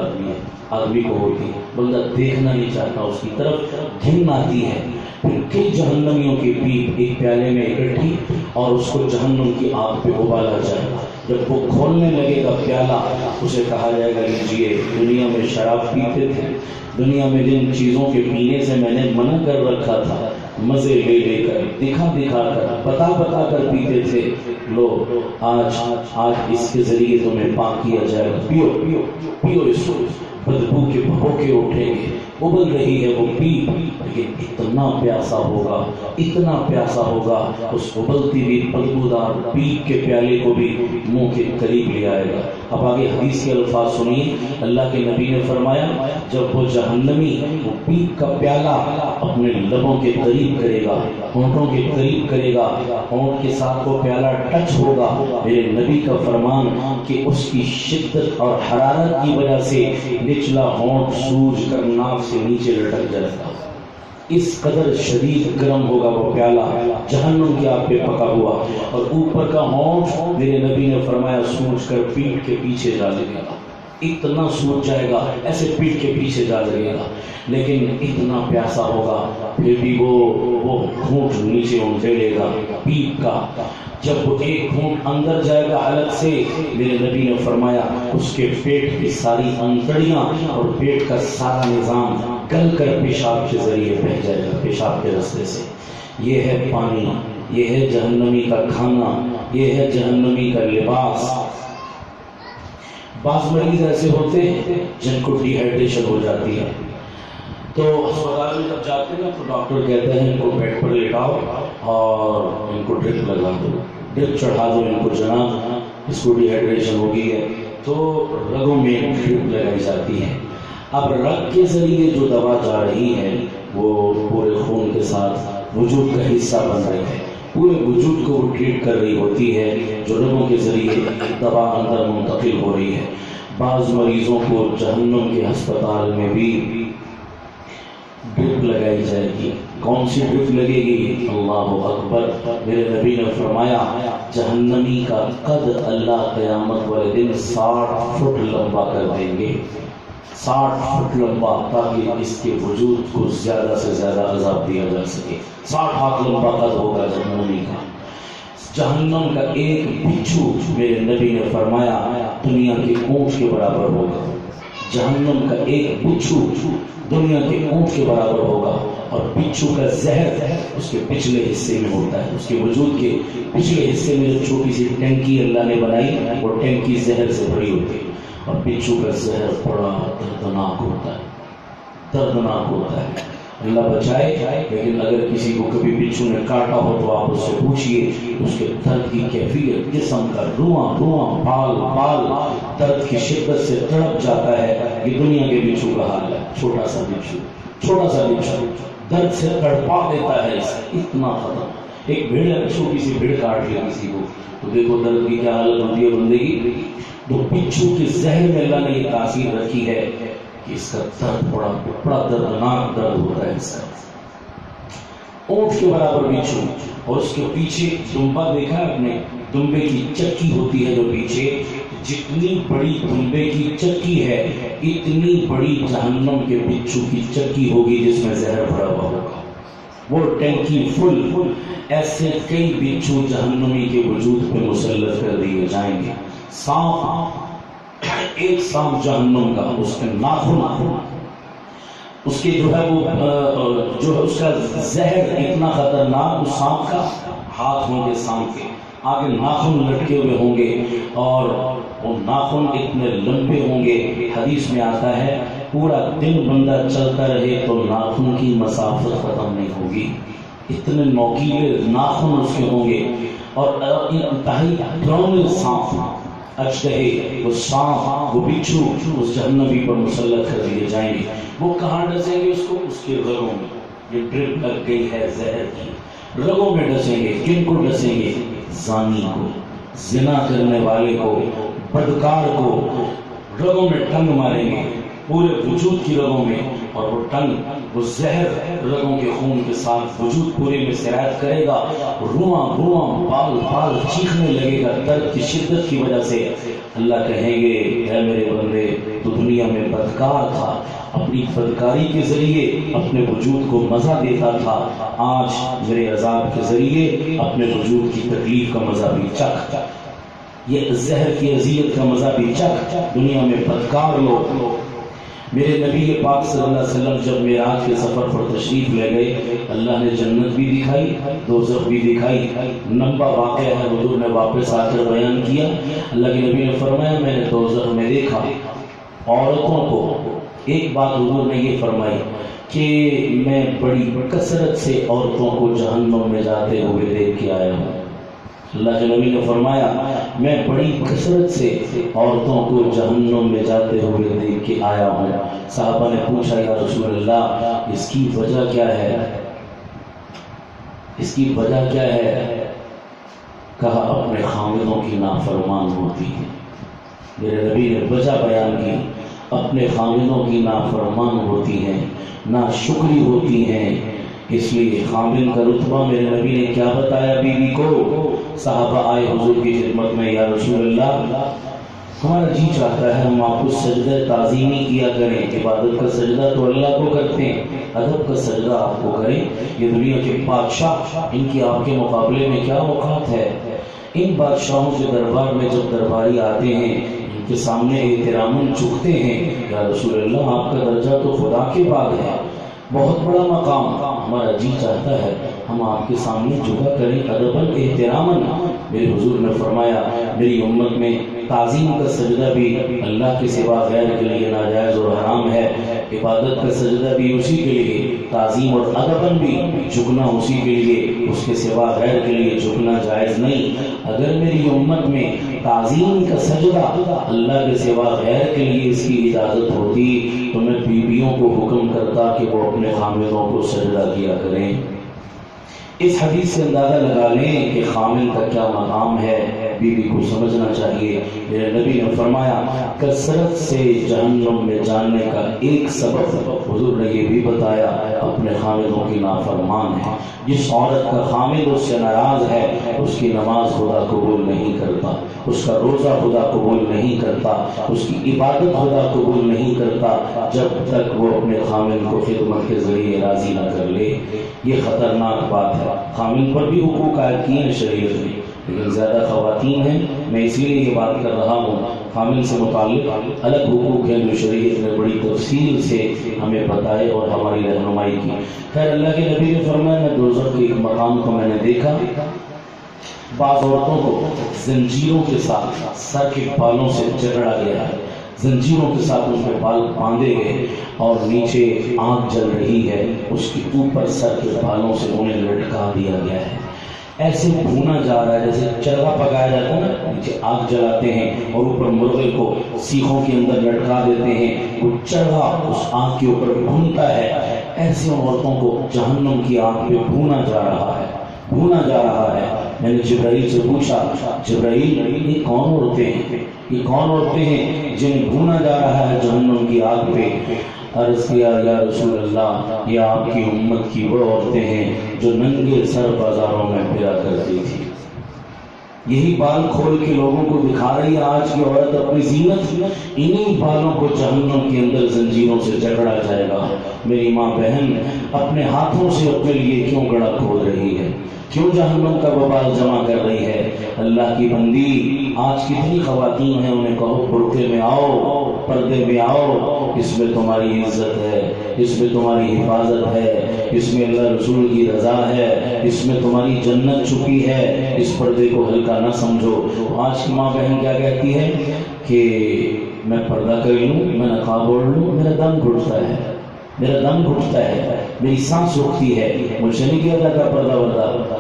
آدمی کو ہوتی ہے، بندہ دیکھنا نہیں چاہتا اس کی طرف، گھن آتی ہے۔ پھر کئی جہنمیوں کی پیپ ایک پیالے میں اکٹھی اور اس کو جہنم کی آگ پہ ابالا جائے گا۔ جب وہ کھولنے لگے گا پیالہ، اسے کہا جائے گا لیجیے، دنیا میں شراب پیتے تھے، دنیا میں جن چیزوں کے پینے سے میں نے منع کر رکھا تھا، مزے لے لے کر، دکھا دکھا کر، بتا بتا کر پیتے تھے، لو آج اس کے ذریعے تمہیں پاک کیا جائے گا، پیو پیو پیو اس کو۔ بدبو کے بھوکے اٹھیں گے، ابل رہی ہے وہ پیپ، لیکن اتنا پیاسا ہوگا اس ابلتی ہوئی بدبودار پیپ کے پیالے کو بھی منہ کے قریب لے آئے گا۔ اب آگے حدیث کے الفاظ سنیے، اللہ کے نبی نے فرمایا جب وہ جہنمی وہ پیپ کا پیالہ اپنے لبوں کے قریب کرے گا، ہونٹوں کے قریب کرے گا، ہونٹ کے ساتھ وہ پیالہ ٹچ ہوگا، میرے نبی کا فرمان کہ اس کی شدت اور حرارت کی وجہ سے نچلا ہونٹ سوج کر ناک سے نیچے لٹک جائے گا، اس قدر شدید گرم ہوگا وہ پیالہ جہنم کی آگ پہ پکا ہوا، اور اوپر کا ہونٹ میرے نبی نے فرمایا سوج کر پیٹ کے پیچھے جا لگے گا، اتنا سوج جائے گا ایسے پیٹ کے پیچھے جا لگے گا، لیکن اتنا پیاسا ہوگا پھر بھی وہ گھونٹ نیچے اونڈیلے گا پیپ کا۔ جب وہ ایک گھونٹ اندر جائے گا حلق سے، میرے نبی نے فرمایا اس کے پیٹ کی ساری انتڑیاں اور پیٹ کا سارا نظام گل کر پیشاب کے ذریعے بہ جائے گا، پیشاب کے راستے سے۔ یہ ہے پانی، یہ ہے جہنمی کا کھانا، یہ ہے جہنمی کا لباس۔ بعض مریض ایسے ہوتے ہیں جن کو ڈی ہائیڈریشن ہو جاتی ہے، تو اسپتال میں جب جاتے ہیں تو ڈاکٹر کہتے ہیں ان کو بیڈ پر لٹاؤ اور ان کو ڈرپ لگا دو، ڈرپ چڑھا دو ان کو، جناب اس کو ڈی ہائیڈریشن ہو گئی ہے، تو رگوں میں ڈرپ لگائی جاتی ہے۔ اب رگ کے ذریعے جو دوا جا رہی ہے وہ پورے خون کے ساتھ وجود کا حصہ بن رہی ہے، پورے وجود کو وہ ٹریٹ کر رہی ہوتی ہے، جو رگوں کے ذریعے دوا اندر منتقل ہو رہی ہے۔ بعض مریضوں کو جہنم کے ہسپتال میں بھی ڈرپ لگائی جائے گی۔ کون سی ڈرپ لگے گی؟ اللہ اکبر! میرے نبی نے فرمایا جہنمی کا قد اللہ قیامت والے دن 60 فٹ لمبا کر دیں گے، 60 فٹ لمبا، تاکہ اس کے وجود کو زیادہ سے زیادہ عذاب دیا جا سکے۔ 60 ہاتھ لمبا قد ہوگا جہنمی کا۔ جہنم کا ایک بچھو میرے نبی نے فرمایا دنیا کے اونٹ کے برابر ہوگا، جہنم کا ایک بچھو دنیا کے اونٹ کے برابر ہوگا، اور بچھو کا زہر اس کے پچھلے حصے میں ہوتا ہے، اس کے وجود کے پچھلے حصے میں جو چھوٹی سی ٹینکی اللہ نے بنائی وہ ٹینکی زہر سے بھری ہوتی ہے، اور بچھو کا زہر بڑا دردناک ہوتا ہے، دردناک ہوتا ہے، اللہ بچائے۔ لیکن اگر کسی کو کبھی بچھو نے کاٹا ہو تو آپ اس سے پوچھئے اس کے درد کی کیفیت، جسم کا رواں رواں بال بال درد کی شدت سے تڑپ جاتا ہے۔ یہ دنیا کے بچھو کا حال ہے، چھوٹا سا بچھو درد سے تڑپا دیتا ہے، اتنا ختم۔ ایک بھیڑ، چھوٹی سی بھیڑ کاٹ لیا کسی کو تو دیکھو درد کی کیا حالت ہوتی ہے بندے کی۔ تو بچھو کے زہر میں اللہ نے یہ تاثیر رکھی ہے کہ اس کا درد بڑا دردناک درد ہوتا ہے اس کا۔ اونٹ کے برابر بچھو، اور اس کے پیچھے دمبا دیکھا ہے آپ نے، دمبے کی چکی ہوتی ہے جو پیچھے، جتنی بڑی دمبے کی چکی ہے اتنی بڑی جہنم کے بچھو کی چکی ہوگی جس میں زہر بھرا ہوا ہوگا، وہ ٹینکی فل۔ ایسے کئی بچھو جہنمی کے وجود پہ مسلط کر دیے جائیں گے۔ سانپ، ایک سانپ جہنم کا، اس کے ناخن، اس کے جو ہے وہ جو ہے اس کا زہر اتنا خطرناک، اس سانپ کا ہاتھ ہوں گے، سانپ کے آگے ناخن لٹکے ہوئے ہوں گے، اور وہ ناخن اتنے لمبے ہوں گے، حدیث میں آتا ہے پورا دن بندہ چلتا رہے تو ناخن کی مسافت ختم نہیں ہوگی، اتنے نوکیلے ناخن اس کے ہوں گے، اور انتہائی ڈراؤنے سانپ، اچھے وہ سانپ، وہ بچھو اس جہنمی پر مسلط کر دیے جائیں گے۔ وہ کہاں ڈسیں گے اس کو؟ اس کے رگوں میں، یہ ڈرپ لگ گئی ہے زہر کی، رگوں میں ڈسیں گے۔ کن کو ڈسیں گے؟ زانی کو، زنا کرنے والے کو، بدکار کو رگوں میں ٹنگ ماریں گے، پورے وجود کی رگوں میں، اور وہ ٹنگ، وہ زہر رگوں کے خون کے ساتھ وجود پورے میں سرایت کرے گا، رواں رواں بال بال چیخنے لگے گا درد کی شدت کی وجہ سے۔ اللہ کہیں گے اے میرے بندے تو دنیا میں بدکار تھا، اپنی بدکاری کے ذریعے اپنے وجود کو مزہ دیتا تھا، آج میرے عذاب کے ذریعے اپنے وجود کی تکلیف کا مزہ بھی چکھ، یہ زہر کی اذیت کا مزہ بھی چکھ۔ دنیا میں بدکار لوگ۔ میرے نبی پاک صلی اللہ علیہ وسلم جب معراج کے سفر پر تشریف لے گئے، اللہ نے جنت بھی دکھائی، دوزخ بھی دکھائی، لمبا واقعہ ہے، حضور نے واپس آ کر بیان کیا۔ اللہ کے نبی نے فرمایا میں نے دوزخ میں دیکھا عورتوں کو ایک بات حضور نے یہ فرمائی کہ میں بڑی کثرت سے عورتوں کو جہنم میں جاتے ہوئے دیکھ کے آیا ہوں۔ اللہ کے نبی نے فرمایا میں بڑی کثرت سے عورتوں کو جہنم میں جاتے ہوئے دیکھ کے آیا ہوں۔ صحابہ نے پوچھا یا رسول اللہ اس کی وجہ کیا ہے؟ اس کی وجہ کیا ہے؟ کہا اپنے خامدوں کی نافرمان ہوتی ہے۔ میرے نبی نے وجہ بیان کی، اپنے خامدوں کی نافرمان ہوتی ہیں، ناشکری ہوتی ہیں۔ اس لیے خامد کا رتبہ میرے نبی نے کیا بتایا بیوی کو؟ صحابہ آئے حضور کی خدمت میں، یا رسول اللہ ہمارا جی چاہتا ہے ہم آپ کو سجدہ تعظیمی کیا کریں، عبادت کا سجدہ تو اللہ کو کرتے ہیں، ادب کا سجدہ آپ کو کریں۔ یہ دنیا کے بادشاہ، ان کی آپ کے مقابلے میں کیا اوقات ہے؟ ان بادشاہوں کے دربار میں جب درباری آتے ہیں ان کے سامنے احتراماً جھکتے ہیں، یا رسول اللہ آپ کا درجہ تو خدا کے بعد ہے، بہت بڑا مقام، ہمارا جی چاہتا ہے ہم آپ کے سامنے جھکا کریں ادباً احتراماً۔ میرے حضور نے فرمایا میری امت میں تعظیم کا سجدہ بھی اللہ کے سوا غیر کے لیے ناجائز اور حرام ہے، عبادت کا سجدہ بھی اسی کے لیے، تعظیم اور ادباً بھی جھکنا اسی کے لیے، اس کے سوا غیر کے لیے جھکنا جائز نہیں۔ اگر میری امت میں تعظیم کا سجدہ اللہ کے سوا غیر کے لیے اس کی اجازت ہوتی تو میں بیویوں کو حکم کرتا کہ وہ اپنے خامدوں کو سجدہ کیا کریں۔ اس حدیث سے اندازہ لگا لیں کہ خامد کا کیا مقام ہے، بیوی کو سمجھنا چاہیے۔ میرے نبی نے فرمایا کثرت سے جہنم میں جانے کا ایک سبب حضور نے یہ بھی بتایا اپنے خامدوں کی نافرمان ہے۔ جس عورت کا خامد اس سے ناراض ہے اس کی نماز خدا قبول نہیں کرتا، اس کا روزہ خدا قبول نہیں کرتا، اس کی عبادت خدا قبول نہیں کرتا جب تک وہ اپنے خامد کو خدمت کے ذریعے راضی نہ کر لے۔ یہ خطرناک بات ہے۔ خامد پر بھی حقوق عائد کیے ہیں شریعت میں، لیکن زیادہ خواتین ہیں، میں اس لیے یہ بات کر رہا ہوں۔ خامد سے متعلق الگ حقوق ہیں جو شریعت نے بڑی تفصیل سے ہمیں بتائے اور ہماری رہنمائی کی۔ خیر اللہ کے نبی نے فرمایا میں دوزخ کے ایک مقام کو میں نے دیکھا، بعض عورتوں کو زنجیروں کے ساتھ سر کے بالوں سے جکڑا گیا ہے، زنجیروں کے ساتھ ان کے بال باندھے گئے اور نیچے آگ جل رہی ہے، اس کے اوپر سر کے بالوں سے انہیں لٹکا دیا گیا ہے۔ ایسے بھونا جا رہا ہے جیسے چرغا پکایا جاتا ہے نا، نیچے آگ جلاتے ہیں اور اوپر مرغے کو سیخوں کے اندر لٹکا دیتے ہیں، وہ چرغا اس آگ کے اوپر بھونتا ہے۔ ایسے عورتوں کو جہنم کی آگ پہ بھونا جا رہا ہے، بھونا جا رہا ہے۔ میں نے جبرائیل سے پوچھا جبرائیل یہ کون عورتیں ہیں، یہ کون عورتیں ہیں جنہیں بھونا جا رہا ہے جہنم کی آگ پہ؟ عرض کیا یا رسول اللہ یہ آپ کی امت کی وہ عورتیں ہیں جو ننگے سر بازاروں میں پھرا کرتی تھی، یہی بال کھول کے لوگوں کو دکھا رہی ہے آج کی عورت اپنی زینت، انہی بالوں کو جہنم کے اندر زنجیروں سے جکڑا جائے گا۔ میری ماں بہن اپنے ہاتھوں سے اپنے لیے کیوں گڑھا کھود رہی ہے، کیوں جہنم کا وبال جمع کر رہی ہے؟ اللہ کی بندی آج کتنی خواتین ہیں انہیں کہو پردے میں آؤ، پردے میں آؤ، اس میں تمہاری عزت ہے، اس میں تمہاری حفاظت ہے، اس میں اللہ رسول کی رضا ہے، اس میں تمہاری جنت چھپی ہے، اس پردے کو ہلکا نہ سمجھو۔ آج کی ماں بہن کیا کہتی ہے کہ میں پردہ کر لوں، میں نقاب اوڑھ لوں، میرا دم گھٹتا ہے، میرا دم گھٹتا ہے، میری سانس رکتی ہے، مجھے نہیں کیا جاتا پردہ وردہ۔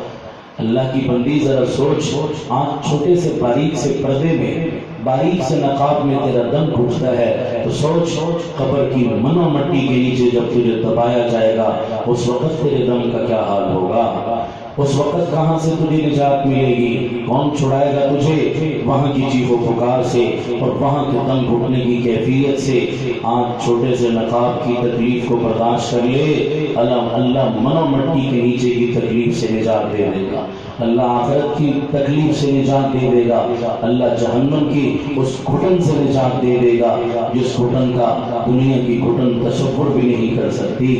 اللہ کی بندی ذرا سوچ، آج چھوٹے سے باریک سے پردے میں، باریک سے نقاب میں تیرا دم گھٹتا ہے تو سوچ قبر کی منو مٹی کے نیچے جب تجھے دبایا جائے گا اس وقت تیرے دم کا کیا حال ہوگا، اس وقت کہاں سے تجھے نجات ملے گی، کون چھڑائے گا تجھے وہاں کی چیخ و پکار سے اور وہاں کے دم گھٹنے کی کیفیت سے۔ آج چھوٹے سے نقاب کی تکلیف کو برداشت کر لے، اللہ منو مٹی کے نیچے کی تکلیف سے نجات دے دے گا، اللہ آخرت کی تکلیف سے نجات دے دے گا، اللہ جہنم کی اس گھٹن سے نجات دے دے گا جس گھٹن کا دنیا کی گھٹن تصور بھی نہیں کر سکتی۔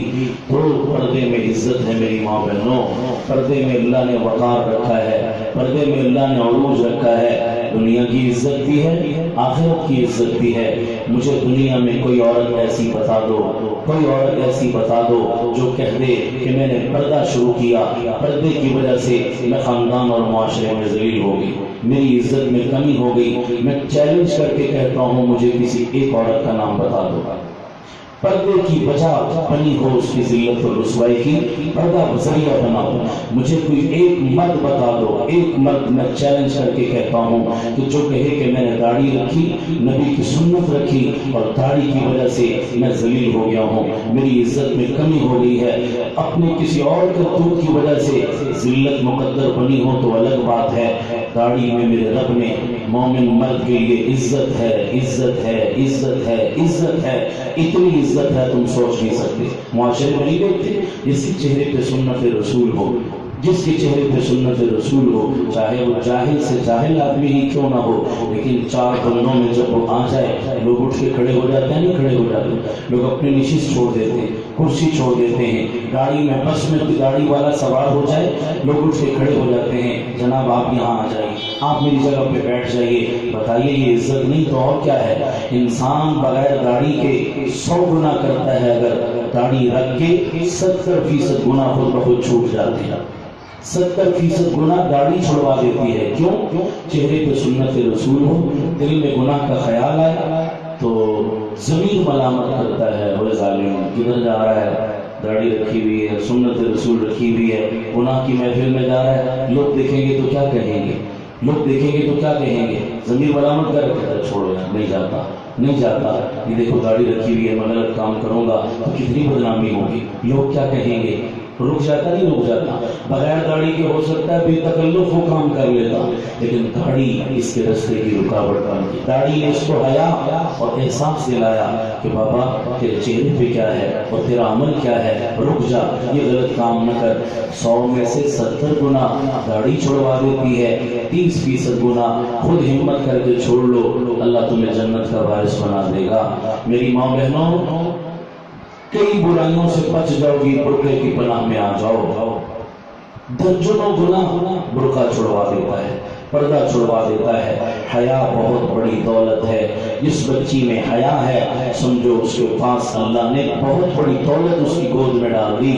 تو پردے میں عزت ہے میری ماں بہنوں، پردے میں اللہ نے وقار رکھا ہے، پردے میں اللہ نے عروج رکھا ہے۔ دنیا کی عزت بھی ہے، آخرت کی عزت بھی ہے۔ مجھے دنیا میں کوئی عورت ایسی بتا دو، کوئی عورت ایسی بتا دو جو کہہ دے کہ میں نے پردہ شروع کیا، پردے کی وجہ سے میں خاندان اور معاشرے میں ذلیل ہو گئی، میری عزت میں کمی ہو گئی۔ میں چیلنج کر کے کہتا ہوں مجھے کسی ایک عورت کا نام بتا دو پردے کی وجہ بنی ہو اس کی ذلت اور رسوائی کی، پردہ ذریعہ بنا ہو۔ مجھے کوئی ایک مرد بتا دو، ایک مرد میں چیلنج کر کے کہتا ہوں کہ جو کہے کہ میں نے داڑھی رکھی، نبی کی سنت رکھی اور داڑھی کی وجہ سے میں ذلیل ہو گیا ہوں، میری عزت میں کمی ہو گئی ہے، اپنے کسی اور کرتوت کی وجہ سے ذلت مقدر بنی ہو تو الگ بات ہے، داڑھی میں میرے رب نے مومن مرد کے لیے عزت ہے، عزت ہے، عزت ہے، عزت ہے، اتنی عزت ہے تم سوچ نہیں سکتے۔ معاشرے میں نہیں دیکھتے جس کے چہرے پہ سنت رسول ہو، جس کے چہرے پہ سنت رسول ہو، چاہے وہ جاہل سے جاہل آدمی ہی کیوں نہ ہو، لیکن چار بندوں میں جب وہ آ جائے لوگ اٹھ کے کھڑے ہو جاتے ہیں، نہیں کھڑے ہو جاتے، لوگ اپنی نشست چھوڑ دیتے ہیں، کرسی چھوڑ دیتے ہیں، گاڑی میں بس میں گاڑی والا سوار ہو جائے لوگ اٹھ کے کھڑے ہو جاتے ہیں، جناب آپ یہاں آ جائیے، آپ میری جگہ پہ بیٹھ جائیے۔ بتائیے یہ عزت نہیں تو اور کیا ہے؟ انسان بغیر داڑھی کے 100 گناہ کرتا ہے، اگر داڑھی رکھ کے 70% گناہ خود بخود چھوٹ جاتے ہیں۔ 70% گناہ داڑھی چھڑوا دیتی ہے۔ کیوں؟ چہرے پہ سنت رسول ہو، دل میں گناہ کا خیال آئے تو ضمیر ملامت کرتا ہے، وہ ظالم کدھر جا رہا ہے، داڑھی رکھی ہوئی ہے، سنت رسول رکھی ہوئی ہے، گناہ کی محفل میں جا رہا ہے، لوگ دیکھیں گے تو کیا کہیں گے، لوگ دیکھیں گے تو کیا کہیں گے، ضمیر ملامت کر کے چھوڑو یار، نہیں جاتا، نہیں جاتا، یہ دیکھو داڑھی رکھی ہوئی ہے، میں غلط کام کروں گا تو کتنی بدنامی ہوگی، لوگ کیا کہیں گے، رک جاتا نہیں رک جاتا۔ بغیر داڑھی کے ہو سکتا ہے بے تکلف وہ کام کر لیتا، لیکن داڑھی اس کے راستے کی رکاوٹ بن گئی۔ داڑھی نے اس کو حیا اور احساس دلایا کہ بابا تیرے چہرے پہ کیا ہے اور تیرا عمل کیا ہے، رک جا، یہ غلط کام نہ کر۔ 100 میں سے 70 گناہ داڑھی چھڑوا دیتی ہے، 30% گناہ خود ہمت کر کے چھوڑ لو، اللہ تمہیں جنت کا وارث بنا دے گا۔ میری ماں بہنوں، کئی برائیوں سے بچ جاؤ گی، برقعے کی پناہ میں آ جاؤ۔ درجنوں گناہ برقع چھڑوا دیتا ہے، پردہ چھڑوا دیتا ہے۔ حیا بہت بڑی دولت ہے، جس بچی میں حیا ہے سمجھو اس کے پاس اللہ نے بہت بڑی دولت اس کی گود میں ڈال دی۔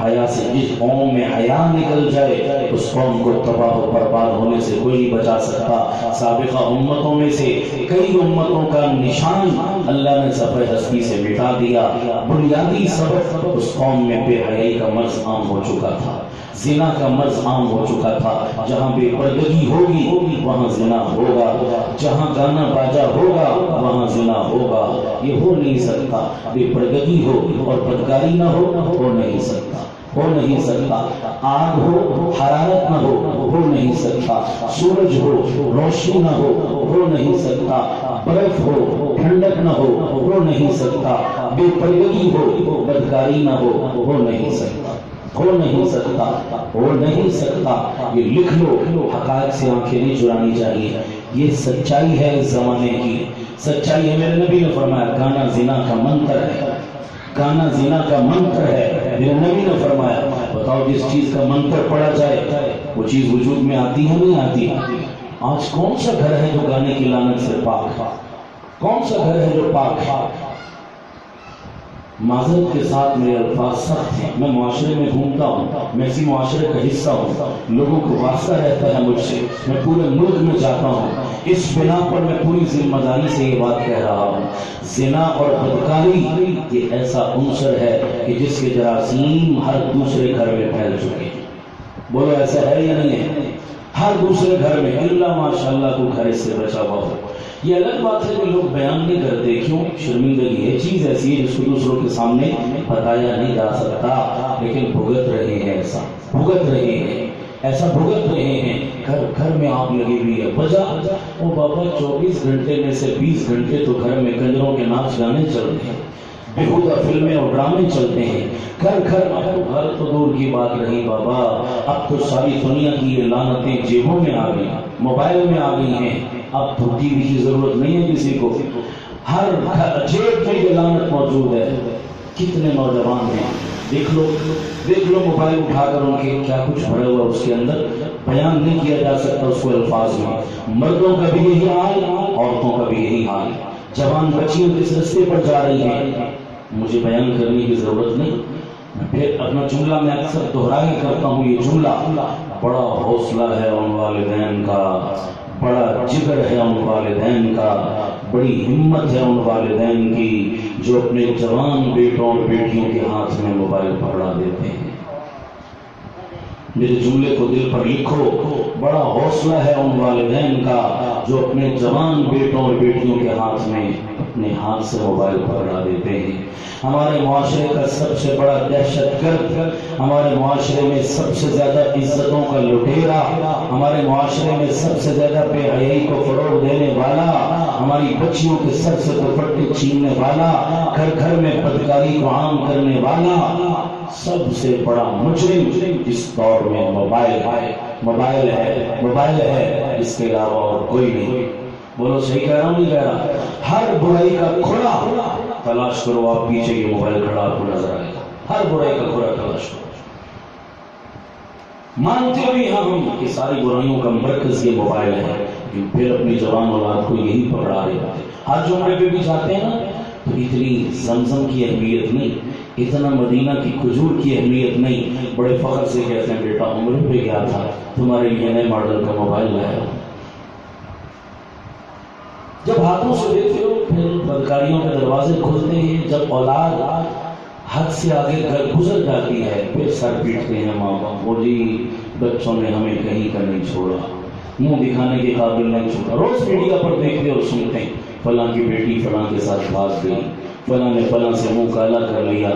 حیا سے جس قوم میں حیا نکل جائے اس قوم کو تباہ و برباد ہونے سے کوئی نہیں بچا سکتا۔ سابقہ امتوں میں سے کئی امتوں کا نشان اللہ نے صفحہ ہستی سے مٹا دیا۔ بنیادی سبب اس قوم میں بے حیائی کا مرض عام ہو چکا تھا، زنا کا مرض عام ہو چکا تھا۔ جہاں بے پردگی ہوگی وہاں زنا ہوگا، جہاں گانا باجا ہوگا وہاں زنا ہوگا۔ یہ ہو نہیں سکتا، بے پردگی ہو اور بدکاری نہ ہو نہیں سکتا، ہو نہیں سکتا۔ آگ ہو حرارت نہ ہو نہیں سکتا، سورج ہو روشنی نہ ہو نہیں سکتا، برف ہو ٹھنڈک نہ ہو نہیں سکتا، بے پردگی ہو بدکاری نہ ہو نہیں سکتا، ہو نہیں سکتا، ہو نہیں سکتا۔ یہ لکھ لو، حقائق سے آنکھیں نہیں چرانی چاہیے، یہ سچائی ہے اس زمانے کی، سچائی ہے۔ میرے نبی نے فرمایا گانا زنا کا منتر ہے، گانا زنا کا منتر ہے، میرے نبی نے فرمایا۔ بتاؤ جس چیز کا منتر پڑا جائے وہ چیز وجود میں آتی ہے نہیں آتی؟ آج کون سا گھر ہے جو گانے کی لعنت سے پاک ہے؟ کون سا گھر ہے جو پاک ہے؟ معذرت کے ساتھ میرے الفاظ سخت ہیں، میں معاشرے میں گھومتا ہوں، میں اسی معاشرے کا حصہ ہوں، لوگوں کو واسطہ رہتا ہے مجھ سے، میں پورے ملک میں جاتا ہوں، اس بنا پر میں پوری ذمہ داری سے یہ بات کہہ رہا ہوں۔ زنا اور بدکاری یہ ایسا عنصر ہے کہ جس کے جراثیم ہر دوسرے گھر میں پھیل چکے ہیں۔ بولو ایسا ہے یا نہیں ہے؟ ہر دوسرے گھر میں، اللہ ماشاءاللہ کو گھر اس سے بچا ہوا ہو۔ یہ الگ بات ہے کہ لوگ بیان نہیں کرتے، کیوں؟ شرمندگی ہے، چیز ایسی ہے جس کو دوسروں کے سامنے بتایا نہیں جا سکتا، لیکن بھگت رہے ہیں، ایسا بھگت رہے ہیں، ایسا بھگت رہے ہیں۔ گھر گھر میں آگ لگی ہوئی ہے، وجہ وہ بابا 24 گھنٹے میں سے 20 گھنٹے تو گھر میں کنجروں کے ناچ گانے چلتے ہیں، بےہودہ فلمیں اور ڈرامے چلتے ہیں، گھر گھر تو دور کی بات رہی بابا، اب تو ساری دنیا کی یہ لعنتیں جیبوں میں آ گئی، موبائل میں آ گئی ہیں، اب تو ٹی وی کی ضرورت نہیں ہے کسی کو، ہر جیب میں یہ لعنت موجود ہے۔ کتنے نوجوان ہیں دیکھ لو موبائل اٹھا کر ان کے کیا کچھ بھرا ہوا اس کے اندر، بیان نہیں کیا جا سکتا اس کو الفاظ میں۔ مردوں کا بھی یہی حال، عورتوں کا بھی یہی حال۔ جوان بچیاں کس رستے پر جا رہی ہیں مجھے بیان کرنے کی ضرورت نہیں، میں پھر اپنا جملہ میں اکثر دہرایا کرتا ہوں یہ جملہ، بڑا حوصلہ ہے ان والدین کا، بڑا جگر ہے ان والدین کا، بڑی ہمت ہے ان والدین کی جو اپنے جوان بیٹوں اور بیٹیوں کے ہاتھ میں موبائل پکڑا دیتے ہیں۔ میرے جملے کو دل پر لکھو، بڑا حوصلہ ہے ان والدین کا جو اپنے جوان بیٹوں اور بیٹیوں کے ہاتھ میں اپنے ہاتھ سے موبائل پکڑا دیتے ہیں۔ ہمارے معاشرے کا سب سے بڑا دہشت گرد، ہمارے معاشرے میں سب سے زیادہ عزتوں کا لٹیرا، ہمارے معاشرے میں سب سے زیادہ بے حیائی کو فروغ دینے والا، ہماری بچیوں کے سر سے دوپٹے چھیننے والا، گھر گھر میں بدکاری کو عام کرنے والا، سب سے بڑا مجرم اس دور میں موبائل ہے، اس کے علاوہ اور کوئی نہیں۔ بولو صحیح کہہ رہا ہوں نہیں کہہ رہا؟ ہر برائی کا کھلا تلاش کرو، آپ پیچھے یہ موبائل کھڑا آپ کو نظر آئے گا، ہر برائی کا کھلا تلاش کرو۔ مانتے بھی ہم کہ ساری برائیوں کا مرکز یہ موبائل ہے، لیکن پھر اپنی جوان اولاد کو یہی پکڑا رہے ہیں۔ ہر جمعے پہ بھی جاتے ہیں نا تو اتنی زمزم کی اہمیت نہیں، اتنا مدینہ کی کھجور کی اہمیت نہیں، بڑے فخر سے کہتے ہیں بیٹا عمرے پہ گیا تھا، تمہارے لیے نئے ماڈل کا موبائل لایا۔ جب ہاتھوں سے دیکھتے ہو پھر بدکاریوں کے دروازے کھلتے ہیں، جب اولاد حد سے آگے گزر جاتی ہے پھر سر پیٹتے ہیں ماں باپ، وہ جی بچوں نے ہمیں کہیں کا نہیں چھوڑا، منہ دکھانے کے قابل نہیں چھوڑا۔ روز میڈیا پر دیکھتے اور سنتے ہیں فلاں کی بیٹی فلاں کے ساتھ بھاگ گئی، فلاں نے فلاں سے منہ کالا کر لیا۔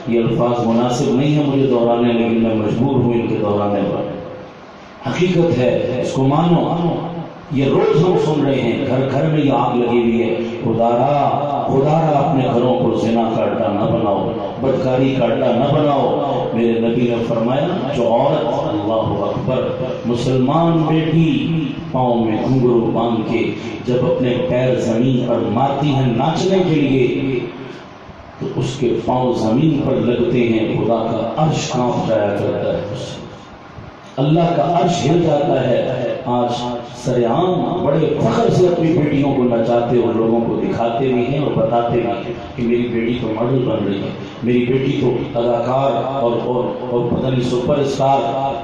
یہ الفاظ مناسب نہیں ہے مجھے دہرانے، لیکن میں مجبور ہوں ان کے دہرانے پر۔ حقیقت ہے، اس کو مانو، یہ روز ہم سن رہے ہیں، گھر گھر میں یہ آگ لگی ہوئی ہے۔ خدارا اپنے گھروں کو زنا کا اڈا نہ بناؤ، بدکاری کا اڈا نہ بناؤ۔ میرے نبی نے فرمایا جو عورت، اللہ اکبر، مسلمان بیٹی پاؤں میں گھنگرو باندھ کے جب اپنے پیر زمین پر مارتی ہیں ناچنے کے لیے تو اس کے پاؤں زمین پر لگتے ہیں، خدا کا عرش کانپ جایا کرتا ہے، اللہ کا عرش ہل جاتا ہے۔ آج سرعام بڑے فخر سے اپنی بیٹیوں کو نچاتے اور لوگوں کو دکھاتے بھی ہیں اور بتاتے بھی ہیں کہ میری بیٹی تو ماڈل بن رہی ہے، میری بیٹی تو اداکار اور پتہ نہیں سپر اسٹار۔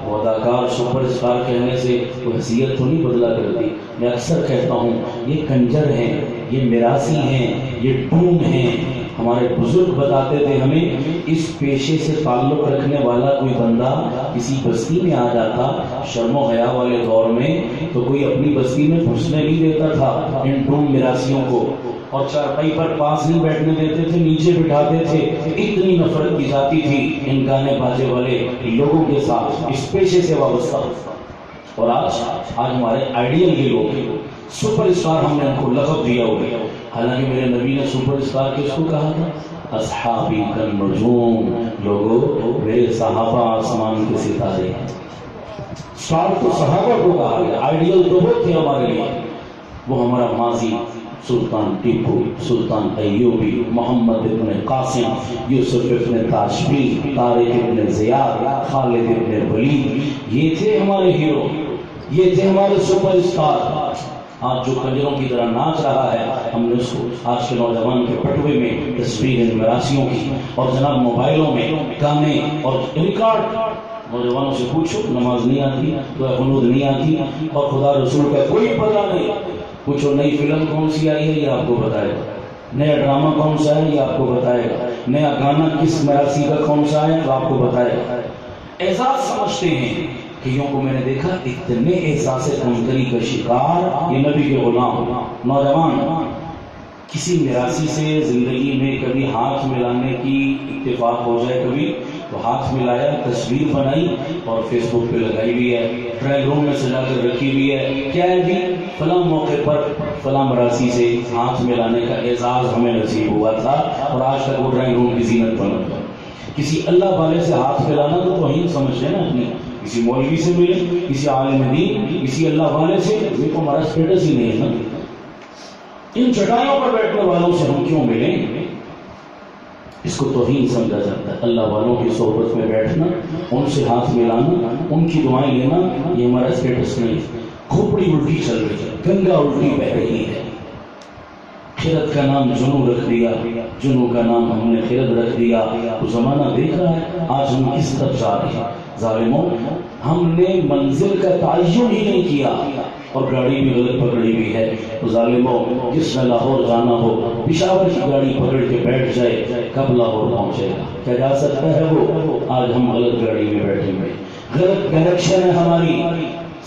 وہ اداکار سپر اسٹار کہنے سے کوئی حیثیت تو نہیں بدلا کرتی۔ میں اکثر کہتا ہوں یہ کنجر ہیں، یہ میراثی ہیں، یہ ڈوم ہیں۔ ہمارے بزرگ بتاتے تھے ہمیں، اس پیشے سے تعلق رکھنے والا کوئی بندہ کسی بستی میں آ جاتا شرم و حیا والے دور میں تو کوئی اپنی بستی میں گھسنے نہیں دیتا تھا ان ڈوم میراثیوں کو، اور چارپائی پر پاس نہیں بیٹھنے دیتے تھے، نیچے بٹھاتے تھے۔ اتنی نفرت کی جاتی تھی ان گانے باجے والے لوگوں کے ساتھ، اس پیشے سے وابستہ۔ اور آج ہمارے آئیڈیل یہ لوگ سپر اسٹار، ہم نے ان کو لقب دیا ہوا، حالانکہ میرے نبی نے سپر اسٹار کس کو کہا تھا؟ اصحابی کالنجوم، لوگوں میرے صحابہ آسمان کے ستارے ہیں۔ اسٹار تو صحابہ کو کہا گیا، آئیڈیل تو وہ تھے ہمارے لیے، وہ ہمارا ماضی، سلطان ٹیپو، سلطان ایوبی، محمد ابن قاسم، یوسف ابن تاشفی، طارق ابن زیاد، خالد ابن ولید، یہ تھے ہمارے ہیرو، یہ تھے ہمارے سپر اسٹار۔ آج جو کنجروں کی طرح ناچ رہا ہے، ہم نے اس کو آج کے نوجوان کے پٹوے میں تصویر میراثیوں کی اور جناب موبائلوں میں گانے اور ریکارڈ۔ نوجوانوں سے پوچھو نماز نہیں آتی، دعا قنوت نہیں آتی اور خدا رسول کا کوئی پتہ نہیں، پوچھو نئی فلم کون سی آئی ہے یہ آپ کو بتائے گا، نیا ڈرامہ کون سا ہے یہ آپ کو بتائے گا، نیا گانا کس میراثی کا کون سا ہے تو آپ کو بتائے گا۔ اعزاز سمجھتے ہیں کئیوں کو میں نے دیکھا اتنے احساس کمتری کا شکار، یہ نبی کے غلام نوجوان کسی میراثی سے زندگی میں کبھی ہاتھ ملانے کی اتفاق ہو جائے، کبھی تو ہاتھ ملایا، تصویر بنائی اور فیس بک پہ لگائی ہوئی ہے، ڈرائنگ روم میں سجا کر رکھی ہوئی ہے، کیا ہے جی فلاں موقع پر فلاں میراثی سے ہاتھ ملانے کا اعزاز ہمیں نصیب ہوا تھا اور آج تک وہ ڈرائنگ روم کی زینت بن گیا۔ کسی اللہ والے سے ہاتھ ملانا تو توہین سمجھتے ہیں نا اپنی، کسی مولوی سے ملے، کسی عالم دین، کسی اللہ والے سے، یہ تو ہمارا اسٹیٹس ہی نہیں ہے نا۔ ان چٹائیوں پر بیٹھنے والوں سے ہم کیوں ملیں؟ اس کو توہین سمجھا جاتا ہے۔ اللہ والوں کی صحبت میں بیٹھنا، ان سے ہاتھ ملانا، ان کی دعائیں لینا، یہ ہمارا اسٹیٹس نہیں ہے۔ کھوپڑی الٹی چل رہی ہے، گنگا الٹی بہ رہی ہے۔ خرد کا نام جنو رکھ دیا، جنو کا نام ہم نے خرد رکھ دیا۔ تو زمانہ دیکھ رہا ہے آج ہم کس طرف جا رہے ہیں۔ ظالموں، ہم نے منزل کا تعین ہی نہیں کیا اور گاڑی بھی غلط پکڑی ہوئی ہے۔ تو ظالموں، جس نے لاہور جانا ہو پشاور کی گاڑی پکڑ کے بیٹھ جائے، کب لاہور پہنچے گا؟ کیا جا سکتا ہے وہ؟ آج ہم غلط گاڑی میں بیٹھے ہوئے، غلط ڈائریکشن ہے ہماری۔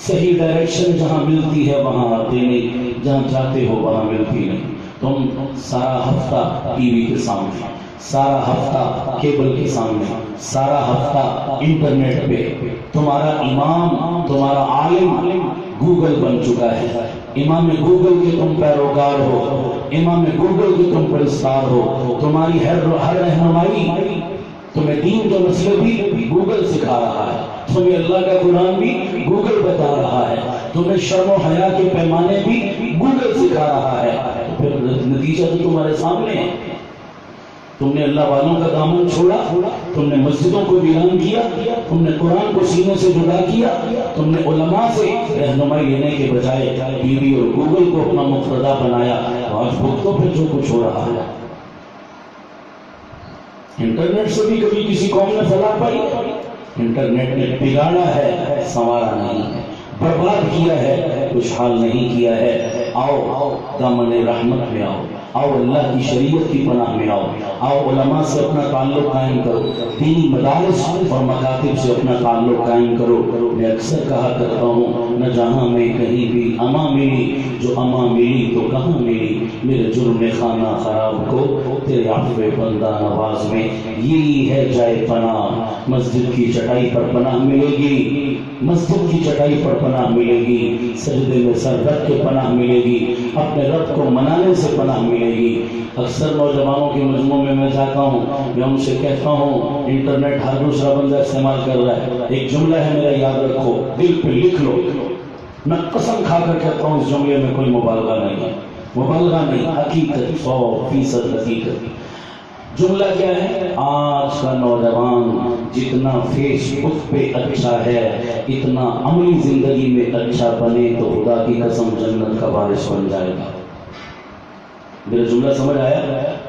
صحیح ڈائریکشن جہاں ملتی ہے وہاں آتے نہیں، جہاں چاہتے ہو وہاں ملتی نہیں۔ تم سارا ہفتہ ٹی وی کے سامنے، سارا ہفتہ کیبل کے سامنے، سارا ہفتہ انٹرنیٹ پہ، تمہارا امام، تمہارا عالم گوگل بن چکا ہے۔ امام گوگل کے تم پیروکار ہو، امام گوگل کے تم پرستار ہو۔ تمہاری ہر رہنمائی، تمہیں دین کے مسئلے بھی گوگل سکھا رہا ہے، تمہیں اللہ کا قرآن بھی گوگل بتا رہا ہے، تمہیں شرم و حیا کے پیمانے بھی گوگل سکھا رہا ہے۔ پھر نتیجہ تو تمہارے سامنے ہے۔ تم نے اللہ والوں کا دامن چھوڑا، تم نے مسجدوں کو ویران کیا، تم نے قرآن کو سینے سے جدا کیا، تم نے علماء سے رہنمائی لینے کے بجائے ٹی وی اور گوگل کو اپنا مقتدا بنایا۔ آج بھگتو پھر جو کچھ ہو رہا ہے۔ انٹرنیٹ سے بھی کبھی کسی قوم نے فلاح پائی؟ انٹرنیٹ نے بگاڑا ہے، سنوارا نہیں ہے، برباد کیا ہے، خوشحال نہیں کیا ہے۔ آؤ دامن رحمت میں آؤ، آؤ اللہ کی شریعت کی پناہ میں آؤ، آؤ علماء سے اپنا تعلق قائم کرو، دینی مدارس اور مکاتب سے اپنا تعلق قائم کرو۔ میں اکثر کہا کرتا ہوں، نہ جہاں میں کہیں بھی اما ملی، جو اما ملی تو کہاں ملی، میرے جرم خانہ خراب کو تیرے عفو بندہ نواز میں، یہی ہے جائے پناہ۔ مسجد کی چٹائی پر پناہ ملے گی، مسجد کی چٹائی پر پناہ ملے گی، سجدے میں سر رکھ کے پناہ ملے گی، اپنے رب کو منانے سے پناہ ملے گی۔ اکثر نوجوانوں کے مجموعوں میں میں جاتا ہوں، میں ان سے کہتا ہوں انٹرنیٹ ہر دوسرا بندہ استعمال کر رہا ہے، ایک جملہ ہے میرا، یاد رکھو، دل پہ لکھ لو۔ میں قسم کھا کر کہتا ہوں اس جملے میں کوئی مبالغہ نہیں ہے، مبالغہ نہیں، حقیقت، 100% حقیقت۔ جملہ کیا ہے؟ آج کا نوجوان جتنا فیس بک پہ اچھا ہے، اتنا عملی زندگی میں اچھا بنے تو خدا کی قسم جنت کا وارث بن جائے گا۔ میرا جملہ سمجھ آیا؟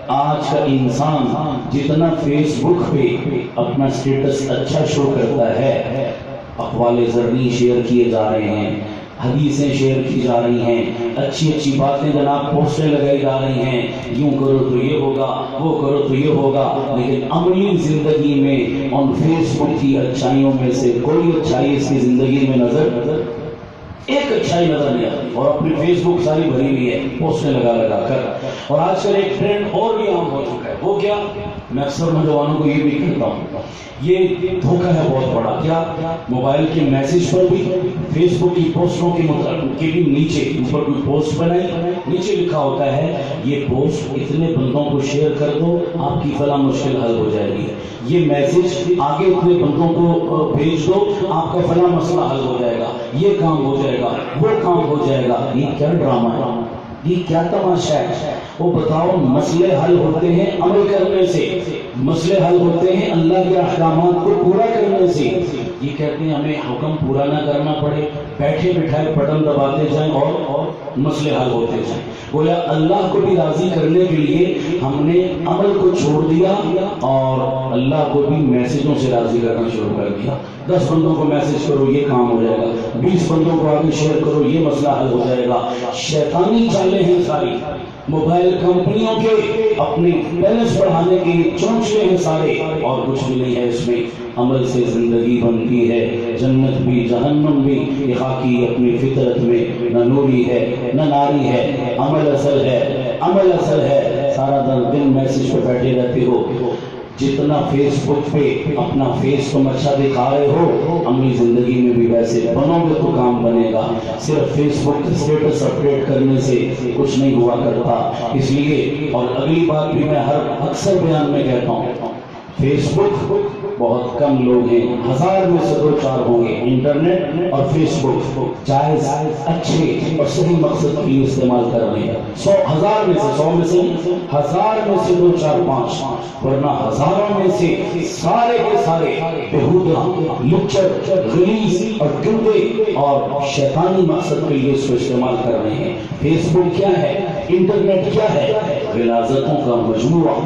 آج کا انسان جتنا فیس بک پہ اپنا اسٹیٹس اچھا شو کرتا ہے، اقوال زرعی شیئر کیے جا رہے ہیں، حدیثیں شیئر کی جا رہی ہیں، اچھی اچھی باتیں جناب پوسٹیں لگائی جا رہی ہیں، یوں کرو تو یہ ہوگا، وہ کرو تو یہ ہوگا، لیکن عملی زندگی میں ان فیس بک کی اچھائیوں میں سے کوئی اچھائی اس کی زندگی میں نظر ایک اچھائی نظر نہیں آتی، اور اپنی فیس بک ساری بھری ہوئی ہے پوسٹیں لگا لگا کر۔ اور آج کل ایک ٹرینڈ اور بھی عام ہو چکا ہے، وہ کیا؟ میں اکثر نوجوانوں کو یہ بھی کہتا ہوں، یہ دھوکہ ہے بہت بڑا۔ کیا؟ موبائل کے میسج پر بھی، فیس بک کی پوسٹوں کے بھی نیچے اوپر کوئی پوسٹ بنائی، نیچے لکھا ہوتا ہے یہ پوسٹ اتنے بندوں کو شیئر کر دو، آپ کی فلاں مشکل حل ہو جائے گی، یہ میسج آگے اتنے بندوں کو بھیج دو، آپ کا فلاں مسئلہ حل ہو جائے گا، یہ کام ہو جائے گا، وہ کام ہو جائے گا۔ یہ کیا ڈرامہ ہے؟ یہ کیا تماشا ہے؟ وہ بتاؤ، مسئلے حل ہوتے ہیں عمل کرنے سے، مسئلے حل ہوتے ہیں اللہ کے احکامات کو پورا کرنے سے۔ یہ کہتے ہیں ہمیں حکم پورا نہ کرنا پڑے، بیٹھے بٹھائے بٹن دباتے جائیں اور مسئلے حل ہوتے جائیں۔ گویا اللہ کو بھی راضی کرنے کے لیے ہم نے عمل کو چھوڑ دیا اور اللہ کو بھی میسجوں سے راضی کرنا شروع کر دیا۔ 10 بندوں کو میسج کرو یہ کام ہو جائے گا، 20 بندوں کو آگے شیئر کرو یہ مسئلہ حل ہو جائے گا۔ شیطانی چالیں ہیں ساری، موبائل کمپنیوں کے اپنے بیلنس بڑھانے کے لیے چونچلے ہیں سارے، اور کچھ بھی نہیں ہے اس میں۔ عمل سے زندگی بنتی ہے، جنت بھی جہنم بھی، یہ خاکی اپنی فطرت میں نہ نوری ہے نہ ناری ہے، عمل اصل ہے، عمل اصل ہے۔ سارا دن میسج پہ بیٹھے رہتے ہو، جتنا فیس بک پہ اپنا فیس تم اچھا دکھا رہے ہو، عملی زندگی میں بھی ویسے بنو گے تو کام بنے گا۔ صرف فیس بک اسٹیٹس اپڈیٹ کرنے سے کچھ نہیں ہوا کرتا۔ اس لیے، اور اگلی بات بھی میں اکثر بیان میں کہتا ہوں، فیس بک بہت کم لوگ ہیں، 1000 میں سے 2-4 ہوں گے انٹرنیٹ اور فیس بک جائز اچھے اور صحیح مقصد کے لیے استعمال کر رہے ہیں۔ 1000 میں سے 100 میں سے 1000 میں سے 2-4-5، ورنہ ہزاروں میں سے سارے کے سارے بےہودہ، لچر، غلیظ اور گندے اور شیطانی مقصد کے لیے اس کو استعمال کر رہے ہیں۔ فیس بک کیا ہے، انٹرنیٹ کیا ہے، غلاظتوں کا مجموعہ،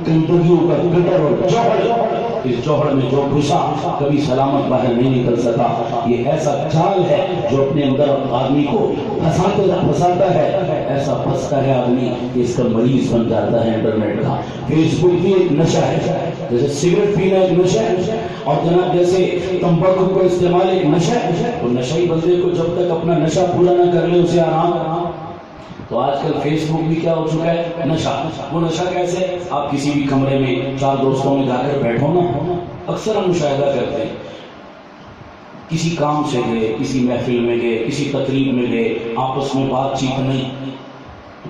گندگیوں کا گٹر اور جوہر۔ اس جوہر میں جو گھسا کبھی سلامت باہر نہیں نکل سکا۔ یہ ایسا جال ہے جو اپنے اندر آدمی کو پھنساتا ہے، ایسا پھنستا ہے آدمی کہ اس کا مریض بن جاتا ہے انٹرنیٹ کا۔ فیس بک بھی ایک نشہ ہے، جیسے سگریٹ پینا ایک نشہ ہے، اور جناب جیسے تمباکو کو استعمال ایک نشہ ہے، تو نشئی بندے کو جب تک اپنا نشہ پورا نہ کر لے اسے آرام۔ تو آج کل فیس بک بھی کیا ہو چکا ہے، نشہ۔ وہ نشہ کیسے، آپ کسی بھی کمرے میں 4 دوستوں میں جا کر بیٹھو نا، اکثر ہم مشاہدہ کرتے ہیں، کسی کام سے گئے، کسی محفل میں گئے، کسی تقریب میں گئے، آپس میں بات چیت نہیں۔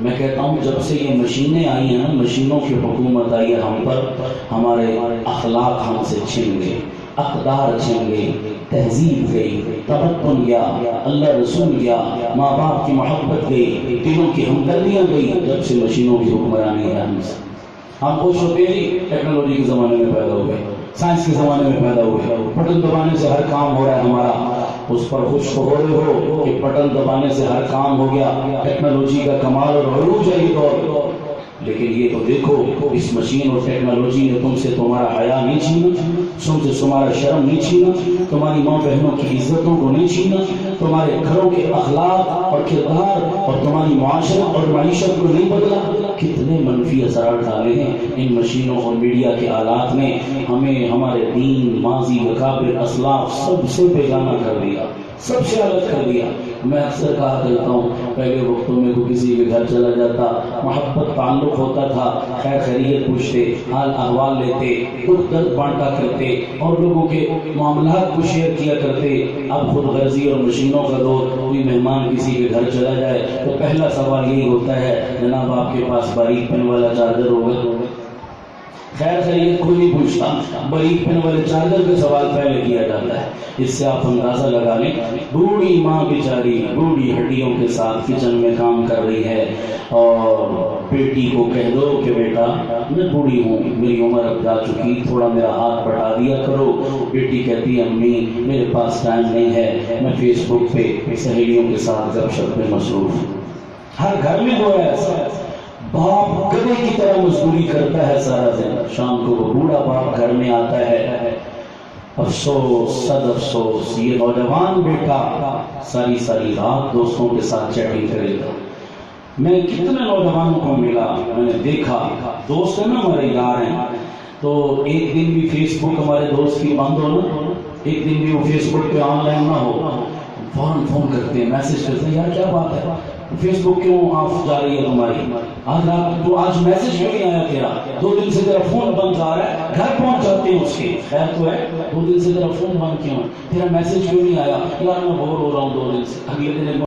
میں کہتا ہوں جب سے یہ مشینیں آئی ہیں نا، مشینوں کی حکومت آئی ہے ہم پر، ہمارے اخلاق ہم سے چھن گئے، اقدار چھن گئی، تہذیب گئی، تمدن گیا، اللہ رسول گیا، ماں باپ کی محبت گئی، دلوں کی ہمدردیاں گئی۔ جب سے مشینوں کی حکمرانی ہے ہم خوش ہوتے ہیں ٹیکنالوجی کے زمانے میں پیدا ہوئے، سائنس کے زمانے میں پیدا ہوئے، بٹن دبانے سے ہر کام ہو رہا ہے ہمارا، اس پر خوش ہو رہے ہو کہ بٹن دبانے سے ہر کام ہو گیا، ٹیکنالوجی کا کمال اور عروج ہے یہ دور۔ لیکن یہ تو دیکھو، اس مشین اور ٹیکنالوجی نے تم سے تمہارا حیا نہیں چھینا، تم سے تمہارا شرم نہیں چھینا، تمہاری ماں بہنوں کی عزتوں کو نہیں چھینا، تمہارے گھروں کے اخلاق اور کردار اور تمہاری معاشرت اور معیشت کو نہیں بدلا۔ کتنے منفی اثرات ڈالے ہیں ان مشینوں اور میڈیا کے آلات نے، ہمیں ہمارے دین، ماضی، اکابر، اسلاف سب سے بیگانہ کر دیا، سب سے الگ کر دیا۔ میں اکثر کہا کرتا ہوں، پہلے وقتوں میں کوئی کسی کے گھر چلا جاتا، محبت تعلق ہوتا تھا، خیر خیریت پوچھتے، حال احوال لیتے، دکھ درد بانٹا کرتے اور لوگوں کے معاملات کو شیئر کیا کرتے۔ اب خود غرضی اور مشینوں کا دور، کوئی مہمان کسی کے گھر چلا جائے تو پہلا سوال یہی ہوتا ہے، جناب آپ کے پاس باریک پن والا چارجر ہوگا؟ خیر خیریت کوئی نہیں پوچھتا، باریک پن والے چارجر کا سوال پہلے کیا جاتا ہے۔ اس سے آپ اندازہ لگا لیں، بوڑھی ماں بیچاری بوڑھی ہڈیوں کے ساتھ کچن میں کام کر رہی ہے، اور بیٹی کو کہہ دو کہ بیٹا میں بوڑھی ہوں، میری عمر اب جا چکی، تھوڑا میرا ہاتھ بٹا دیا کرو۔ بیٹی کہتی ہے امی میرے پاس ٹائم نہیں ہے، میں فیس بک پہ سہیلیوں کے ساتھ گپ شپ میں مصروف ہوں۔ ہر گھر میں ہو رہا ہے ایسا، باپ گدھے کی طرح مزدوری کرتا ہے سارا دن، شام کو وہ بوڑھا باپ گھر میں آتا ہے، افسوس صد افسوس یہ نوجوان بیٹا ساری رات دوستوں کے ساتھ چیٹنگ کرے گا۔ میں کتنے نوجوانوں کو ملا، میں نے دیکھا، دوست ہیں نا ہمارے یار ہیں، تو ایک دن بھی فیس بک ہمارے دوست کی بند ہو نا، ایک دن بھی وہ فیس بک پہ آن لائن نہ ہو، فوراً فون کرتے ہیں، میسج کرتے ہیں، یار کیا بات ہے، فیس بک کیوں آف جا رہی ہے تمہاری، آج رات تو آج میسج کیوں نہیں آیا تیرا، 2 دن سے تیرا فون بند جا رہا ہے، گھر پہنچ جاتے ہیں اس کے، خیر تو ہے، 2 دن سے تیرا فون بند کیوں ہے، تیرا میسج کیوں نہیں آیا، یار میں بور ہو رہا ہوں 2 دن سے، اگلے دن